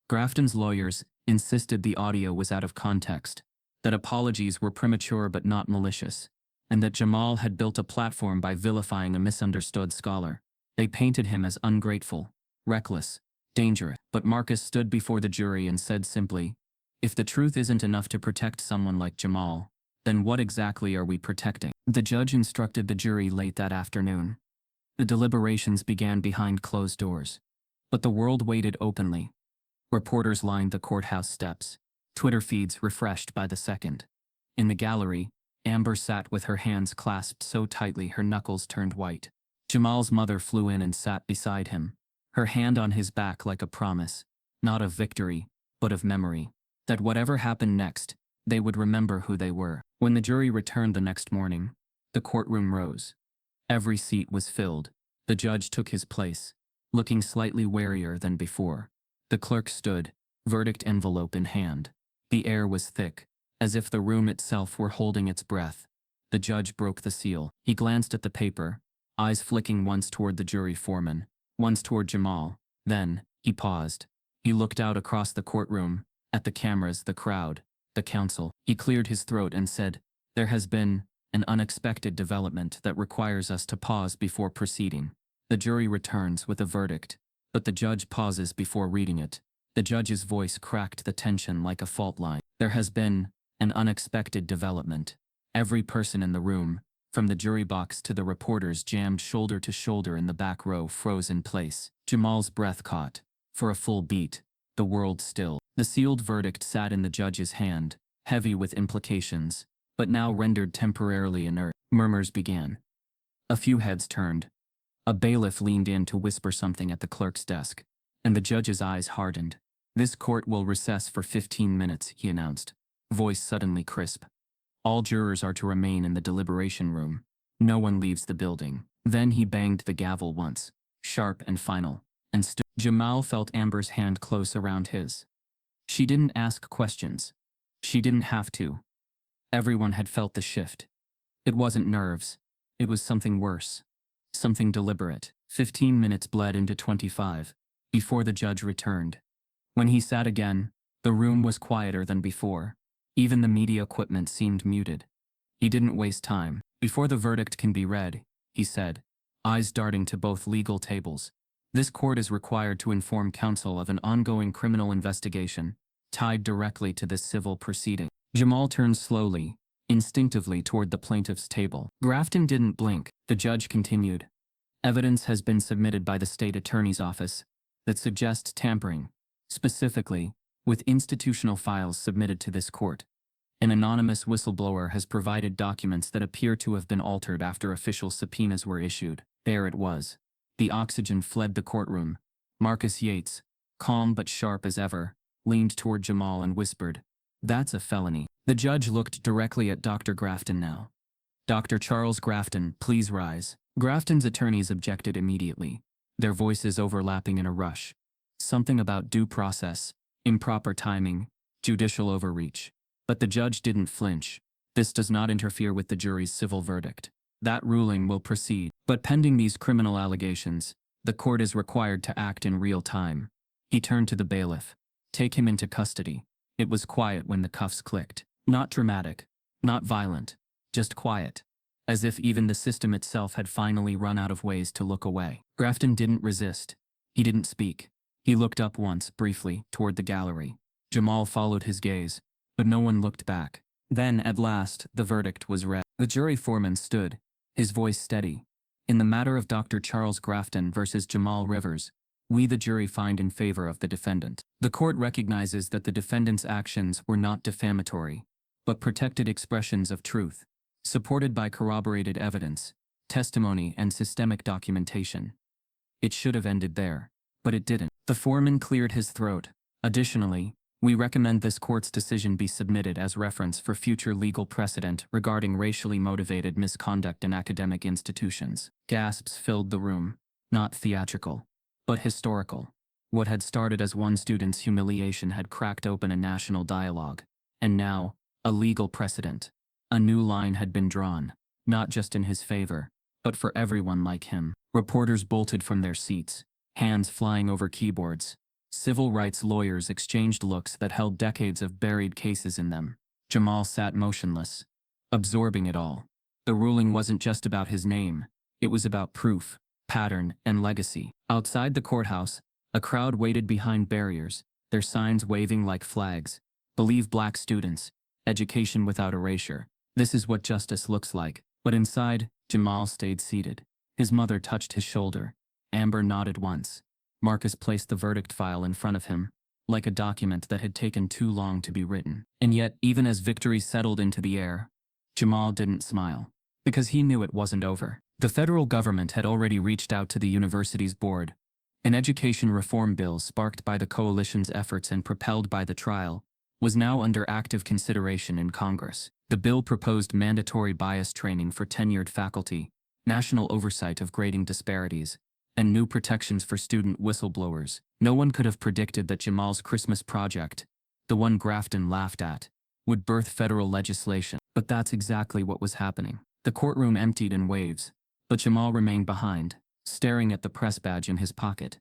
Grafton's lawyers insisted the audio was out of context, that apologies were premature but not malicious, and that Jamal had built a platform by vilifying a misunderstood scholar. They painted him as ungrateful, reckless, dangerous. But Marcus stood before the jury and said simply, "If the truth isn't enough to protect someone like Jamal, then what exactly are we protecting?" The judge instructed the jury late that afternoon. The deliberations began behind closed doors, but the world waited openly. Reporters lined the courthouse steps, Twitter feeds refreshed by the second. In the gallery, Amber sat with her hands clasped so tightly her knuckles turned white. Jamal's mother flew in and sat beside him, her hand on his back like a promise, not of victory, but of memory, that whatever happened next, they would remember who they were. When the jury returned the next morning, the courtroom rose. Every seat was filled. The judge took his place, looking slightly warier than before. The clerk stood, verdict envelope in hand. The air was thick, as if the room itself were holding its breath. The judge broke the seal. He glanced at the paper, eyes flicking once toward the jury foreman, once toward Jamal. Then, he paused. He looked out across the courtroom, at the cameras, the crowd, the counsel. He cleared his throat and said, "There has been an unexpected development that requires us to pause before proceeding." The jury returns with a verdict, but the judge pauses before reading it. The judge's voice cracked the tension like a fault line. "There has been an unexpected development." Every person in the room, from the jury box to the reporters jammed shoulder to shoulder in the back row, froze in place. Jamal's breath caught. For a full beat, the world still. The sealed verdict sat in the judge's hand, heavy with implications, but now rendered temporarily inert. Murmurs began. A few heads turned. A bailiff leaned in to whisper something at the clerk's desk, and the judge's eyes hardened. "This court will recess for 15 minutes, he announced, voice suddenly crisp. "All jurors are to remain in the deliberation room. No one leaves the building." Then he banged the gavel once, sharp and final, and stood. Jamal felt Amber's hand close around his. She didn't ask questions. She didn't have to. Everyone had felt the shift. It wasn't nerves. It was something worse. Something deliberate. 15 minutes bled into 25, before the judge returned. When he sat again, the room was quieter than before. Even the media equipment seemed muted. He didn't waste time. "Before the verdict can be read," he said, eyes darting to both legal tables, "this court is required to inform counsel of an ongoing criminal investigation, tied directly to this civil proceeding." Jamal turned slowly, instinctively toward the plaintiff's table. Grafton didn't blink. The judge continued. "Evidence has been submitted by the state attorney's office that suggests tampering, specifically, with institutional files submitted to this court. An anonymous whistleblower has provided documents that appear to have been altered after official subpoenas were issued." There it was. The oxygen fled the courtroom. Marcus Yates, calm but sharp as ever, leaned toward Jamal and whispered, "That's a felony." The judge looked directly at Dr. Grafton now. "Dr. Charles Grafton, please rise." Grafton's attorneys objected immediately, their voices overlapping in a rush. Something about due process, improper timing, judicial overreach. But the judge didn't flinch. "This does not interfere with the jury's civil verdict. That ruling will proceed. But pending these criminal allegations, the court is required to act in real time." He turned to the bailiff. "Take him into custody." It was quiet when the cuffs clicked. Not dramatic, not violent, just quiet. as if even the system itself had finally run out of ways to look away. Grafton didn't resist. He didn't speak. He looked up once, briefly, toward the gallery. Jamal followed his gaze, but no one looked back. Then, at last, the verdict was read. The jury foreman stood, his voice steady. In the matter of Dr. Charles Grafton versus Jamal Rivers, we the jury find in favor of the defendant. The court recognizes that the defendant's actions were not defamatory, but protected expressions of truth, supported by corroborated evidence, testimony, and systemic documentation. It should have ended there, but it didn't. The foreman cleared his throat. Additionally, we recommend this court's decision be submitted as reference for future legal precedent regarding racially motivated misconduct in academic institutions. Gasps filled the room, not theatrical, but historical. What had started as one student's humiliation had cracked open a national dialogue, and now, a legal precedent. A new line had been drawn, not just in his favor, but for everyone like him. Reporters bolted from their seats, hands flying over keyboards. Civil rights lawyers exchanged looks that held decades of buried cases in them. Jamal sat motionless, absorbing it all. The ruling wasn't just about his name, it was about proof, pattern, and legacy. Outside the courthouse, a crowd waited behind barriers, their signs waving like flags. Believe black students, education without erasure. This is what justice looks like. But inside, Jamal stayed seated. His mother touched his shoulder. Amber nodded once. Marcus placed the verdict file in front of him, like a document that had taken too long to be written. And yet, even as victory settled into the air, Jamal didn't smile, because he knew it wasn't over. The federal government had already reached out to the university's board. An education reform bill sparked by the coalition's efforts and propelled by the trial was now under active consideration in Congress. The bill proposed mandatory bias training for tenured faculty, national oversight of grading disparities, and new protections for student whistleblowers. No one could have predicted that Jamal's Christmas project, the one Grafton laughed at, would birth federal legislation. But that's exactly what was happening. The courtroom emptied in waves, but Jamal remained behind, staring at the press badge in his pocket.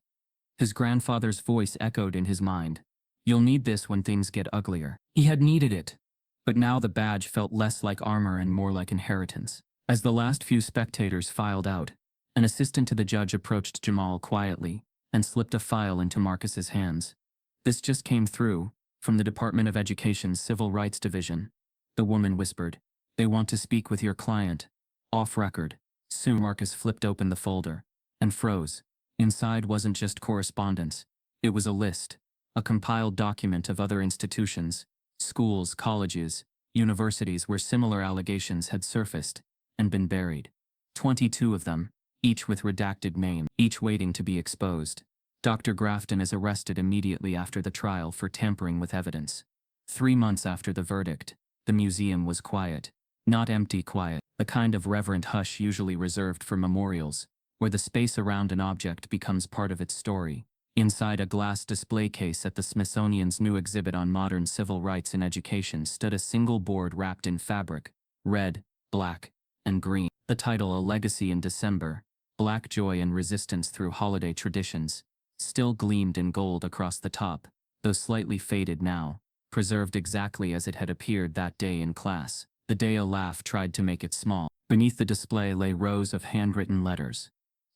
His grandfather's voice echoed in his mind. You'll need this when things get uglier. He had needed it. But now the badge felt less like armor and more like inheritance. As the last few spectators filed out, an assistant to the judge approached Jamal quietly and slipped a file into Marcus's hands. This just came through, from the Department of Education's Civil Rights Division. The woman whispered, "They want to speak with your client. Off record." Soon Marcus flipped open the folder and froze. Inside wasn't just correspondence. It was a list, a compiled document of other institutions, schools, colleges, universities where similar allegations had surfaced and been buried. 22 of them, each with redacted name, each waiting to be exposed. Dr. Grafton is arrested immediately after the trial for tampering with evidence. 3 months after the verdict, the museum was quiet. Not empty quiet, the kind of reverent hush usually reserved for memorials, where the space around an object becomes part of its story. Inside a glass display case at the Smithsonian's new exhibit on modern civil rights in education stood a single board wrapped in fabric, red, black, and green. The title, A Legacy in December, Black Joy and Resistance Through Holiday Traditions, still gleamed in gold across the top, though slightly faded now, preserved exactly as it had appeared that day in class, the day a laugh tried to make it small. Beneath the display lay rows of handwritten letters.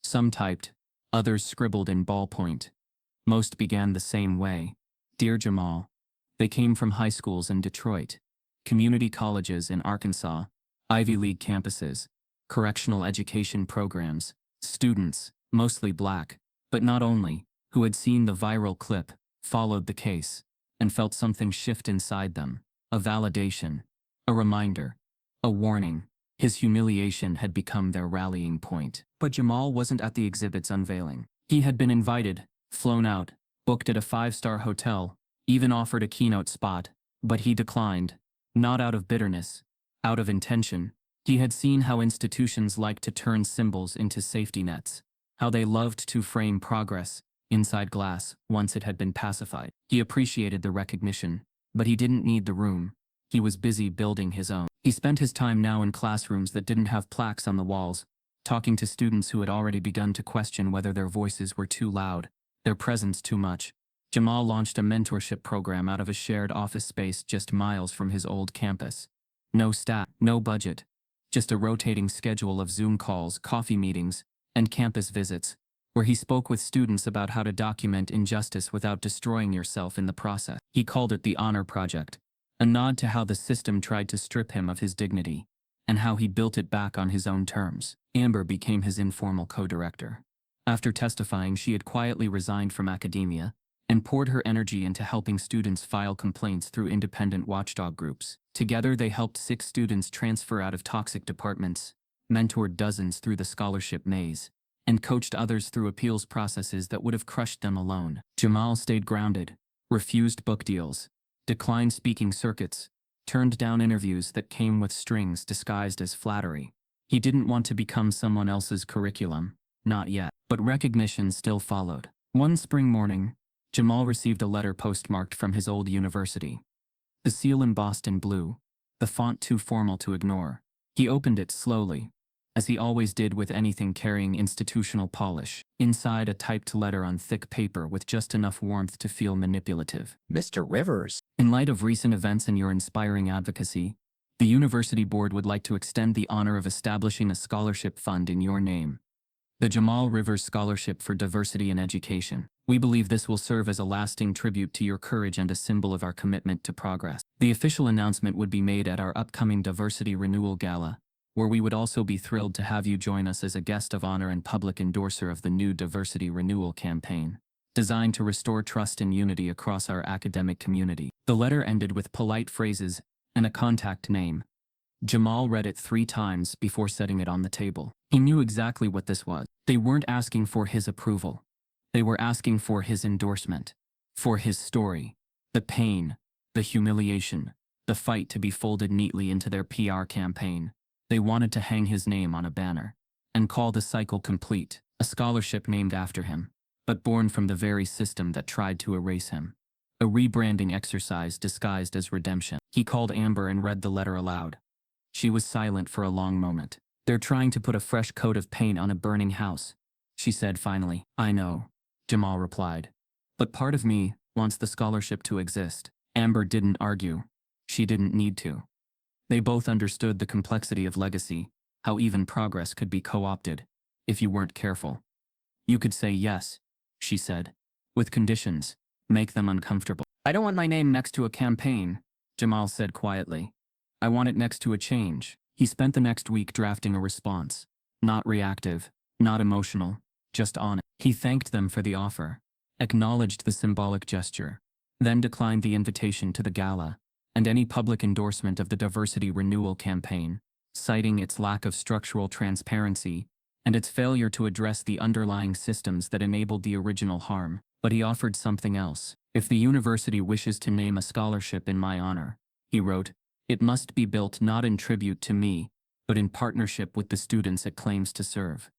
Some typed, others scribbled in ballpoint. Most began the same way. Dear Jamal. They came from high schools in Detroit, community colleges in Arkansas, Ivy League campuses, correctional education programs, students, mostly black, but not only, who had seen the viral clip, followed the case, and felt something shift inside them, a validation, a reminder, a warning. His humiliation had become their rallying point. But Jamal wasn't at the exhibit's unveiling. He had been invited, flown out, booked at a 5-star hotel, even offered a keynote spot, but he declined, not out of bitterness, out of intention. He had seen how institutions liked to turn symbols into safety nets, how they loved to frame progress inside glass once it had been pacified. He appreciated the recognition, but he didn't need the room. He was busy building his own. He spent his time now in classrooms that didn't have plaques on the walls, talking to students who had already begun to question whether their voices were too loud, their presence too much. Jamal launched a mentorship program out of a shared office space just miles from his old campus. No staff, no budget, just a rotating schedule of Zoom calls, coffee meetings, and campus visits, where he spoke with students about how to document injustice without destroying yourself in the process. He called it the Honor Project, a nod to how the system tried to strip him of his dignity, and how he built it back on his own terms. Amber became his informal co-director. After testifying, she had quietly resigned from academia and poured her energy into helping students file complaints through independent watchdog groups. Together, they helped 6 students transfer out of toxic departments, mentored dozens through the scholarship maze, and coached others through appeals processes that would have crushed them alone. Jamal stayed grounded, refused book deals, declined speaking circuits, turned down interviews that came with strings disguised as flattery. He didn't want to become someone else's curriculum, not yet. But recognition still followed. One spring morning, Jamal received a letter postmarked from his old university. The seal embossed in blue, the font too formal to ignore. He opened it slowly, as he always did with anything carrying institutional polish. Inside, a typed letter on thick paper with just enough warmth to feel manipulative. Mr. Rivers. In light of recent events and your inspiring advocacy, the university board would like to extend the honor of establishing a scholarship fund in your name. The Jamal Rivers Scholarship for Diversity in Education. We believe this will serve as a lasting tribute to your courage and a symbol of our commitment to progress. The official announcement would be made at our upcoming Diversity Renewal Gala, where we would also be thrilled to have you join us as a guest of honor and public endorser of the new Diversity Renewal campaign, designed to restore trust and unity across our academic community. The letter ended with polite phrases and a contact name. Jamal read it 3 times before setting it on the table. He knew exactly what this was. They weren't asking for his approval. They were asking for his endorsement. For his story. The pain, the humiliation, the fight to be folded neatly into their PR campaign. They wanted to hang his name on a banner and call the cycle complete. A scholarship named after him, but born from the very system that tried to erase him. A rebranding exercise disguised as redemption. He called Amber and read the letter aloud. She was silent for a long moment. "They're trying to put a fresh coat of paint on a burning house," she said finally. "I know," Jamal replied. "But part of me wants the scholarship to exist." Amber didn't argue. She didn't need to. They both understood the complexity of legacy, how even progress could be co-opted, if you weren't careful. "You could say yes," she said, "with conditions. Make them uncomfortable." "I don't want my name next to a campaign," Jamal said quietly. "I want it next to a change." He spent the next week drafting a response. Not reactive, not emotional, just honest. He thanked them for the offer, acknowledged the symbolic gesture, then declined the invitation to the gala and any public endorsement of the Diversity Renewal campaign, citing its lack of structural transparency and its failure to address the underlying systems that enabled the original harm. But he offered something else. "If the university wishes to name a scholarship in my honor," he wrote, "it must be built not in tribute to me, but in partnership with the students it claims to serve.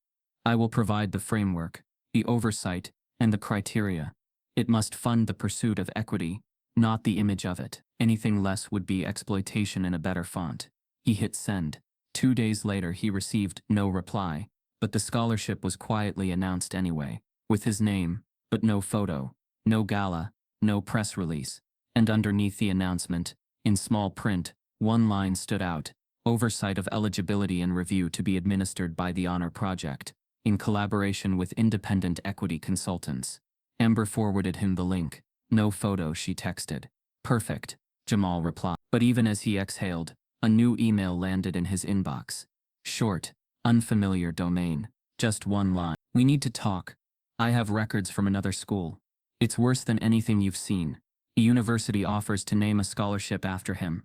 I will provide the framework, the oversight, and the criteria. It must fund the pursuit of equity, not the image of it. Anything less would be exploitation in a better font." He hit send. 2 days later he received no reply, but the scholarship was quietly announced anyway, with his name, but no photo, no gala, no press release. And underneath the announcement, in small print, one line stood out: "Oversight of eligibility and review to be administered by the Honor Project, in collaboration with independent equity consultants." Amber forwarded him the link. "No photo," she texted. "Perfect," Jamal replied. But even as he exhaled, a new email landed in his inbox. Short, unfamiliar domain. Just one line. "We need to talk. I have records from another school. It's worse than anything you've seen. The university offers to name a scholarship after him,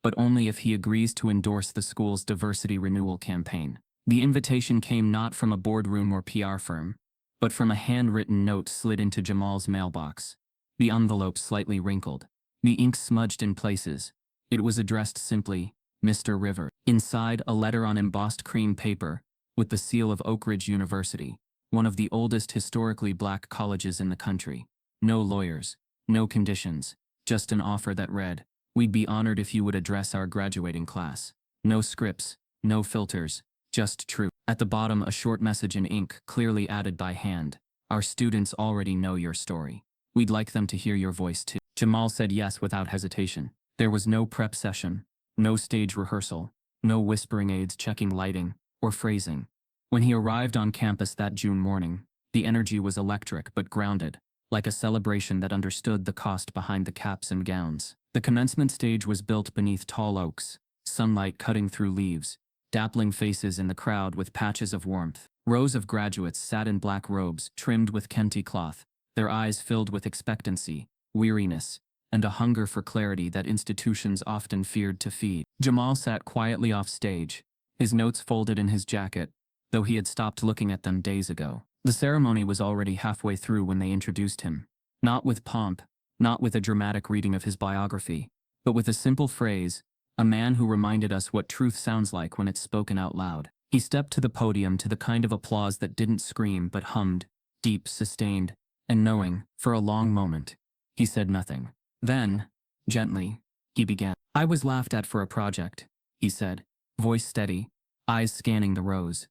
but only if he agrees to endorse the school's diversity renewal campaign." The invitation came not from a boardroom or PR firm, but from a handwritten note slid into Jamal's mailbox. The envelope slightly wrinkled, the ink smudged in places. It was addressed simply, "Mr. River." Inside, a letter on embossed cream paper, with the seal of Oak Ridge University, one of the oldest historically black colleges in the country. No lawyers, no conditions, just an offer that read, "We'd be honored if you would address our graduating class." No scripts, no filters, just truth. At the bottom, a short message in ink, clearly added by hand. "Our students already know your story. We'd like them to hear your voice too." Jamal said yes without hesitation. There was no prep session, no stage rehearsal, No whispering aides checking lighting or phrasing. When he arrived on campus that June morning, the energy was electric but grounded, like a celebration that understood the cost behind the caps and gowns. The commencement stage was built beneath tall oaks, sunlight cutting through leaves, dappling faces in the crowd with patches of warmth. Rows of graduates sat in black robes trimmed with kente cloth, their eyes filled with expectancy, weariness, and a hunger for clarity that institutions often feared to feed. Jamal sat quietly off stage, his notes folded in his jacket, though he had stopped looking at them days ago. The ceremony was already halfway through when they introduced him. Not with pomp, not with a dramatic reading of his biography, but with a simple phrase, a man who reminded us what truth sounds like when it's spoken out loud. He stepped to the podium to the kind of applause that didn't scream but hummed, deep, sustained, and knowing. For a long moment, he said nothing. Then, gently, he began. "I was laughed at for a project," he said, voice steady, eyes scanning the rows.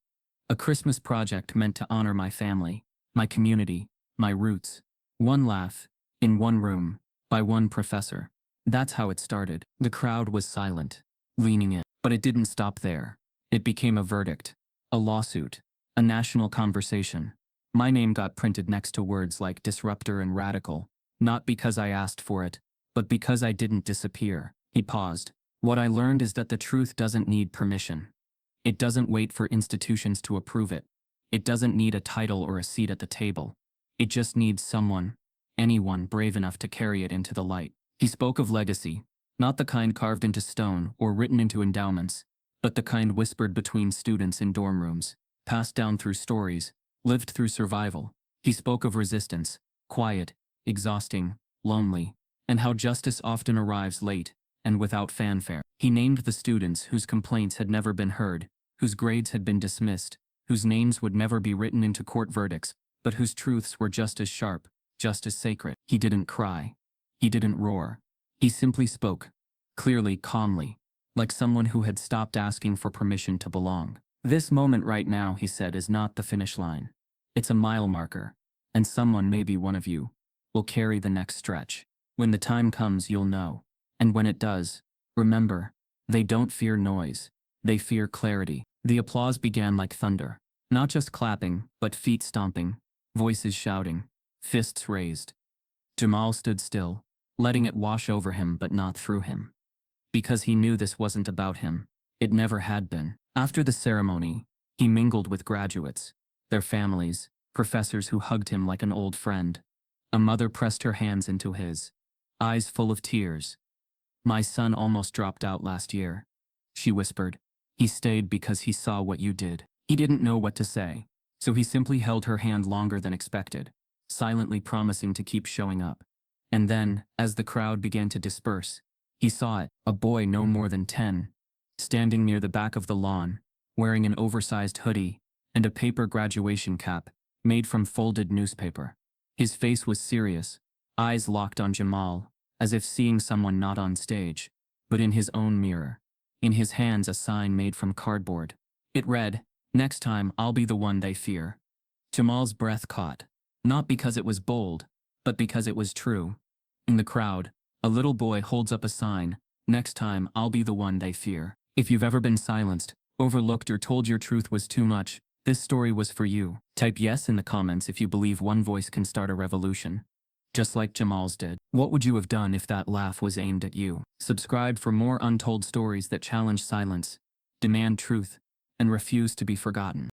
"A Christmas project meant to honor my family, my community, my roots. One laugh, in one room, by one professor. That's how it started." The crowd was silent, leaning in. But it didn't stop there. It became a verdict, a lawsuit, a national conversation. My name got printed next to words like disruptor and radical, not because I asked for it, but because I didn't disappear. He paused. "What I learned is that the truth doesn't need permission. It doesn't wait for institutions to approve it. It doesn't need a title or a seat at the table. It just needs someone, anyone brave enough to carry it into the light." He spoke of legacy, not the kind carved into stone or written into endowments, but the kind whispered between students in dorm rooms, passed down through stories, lived through survival. He spoke of resistance, quiet, exhausting, lonely, and how justice often arrives late and without fanfare. He named the students whose complaints had never been heard, whose grades had been dismissed, whose names would never be written into court verdicts, but whose truths were just as sharp, just as sacred. He didn't cry. He didn't roar. He simply spoke, clearly, calmly, like someone who had stopped asking for permission to belong. "This moment right now," he said, "is not the finish line. It's a mile marker, and someone, maybe one of you, will carry the next stretch. When the time comes, you'll know. And when it does, remember, they don't fear noise. They fear clarity." The applause began like thunder. Not just clapping, but feet stomping, voices shouting, fists raised. Jamal stood still, letting it wash over him but not through him. Because he knew this wasn't about him. It never had been. After the ceremony, he mingled with graduates, their families, professors who hugged him like an old friend. A mother pressed her hands into his, eyes full of tears. "My son almost dropped out last year," she whispered. "He stayed because he saw what you did." He didn't know what to say, so he simply held her hand longer than expected, silently promising to keep showing up. And then, as the crowd began to disperse, he saw it, a boy no more than 10, standing near the back of the lawn, wearing an oversized hoodie and a paper graduation cap made from folded newspaper. His face was serious, eyes locked on Jamal, as if seeing someone not on stage, but in his own mirror. In his hands a sign made from cardboard. It read, "Next time I'll be the one they fear." Jamal's breath caught, not because it was bold, but because it was true. In the crowd, a little boy holds up a sign, "Next time I'll be the one they fear." If you've ever been silenced, overlooked, or told your truth was too much, this story was for you. Type yes in the comments if you believe one voice can start a revolution, just like Jamal's did. What would you have done if that laugh was aimed at you? Subscribe for more untold stories that challenge silence, demand truth, and refuse to be forgotten.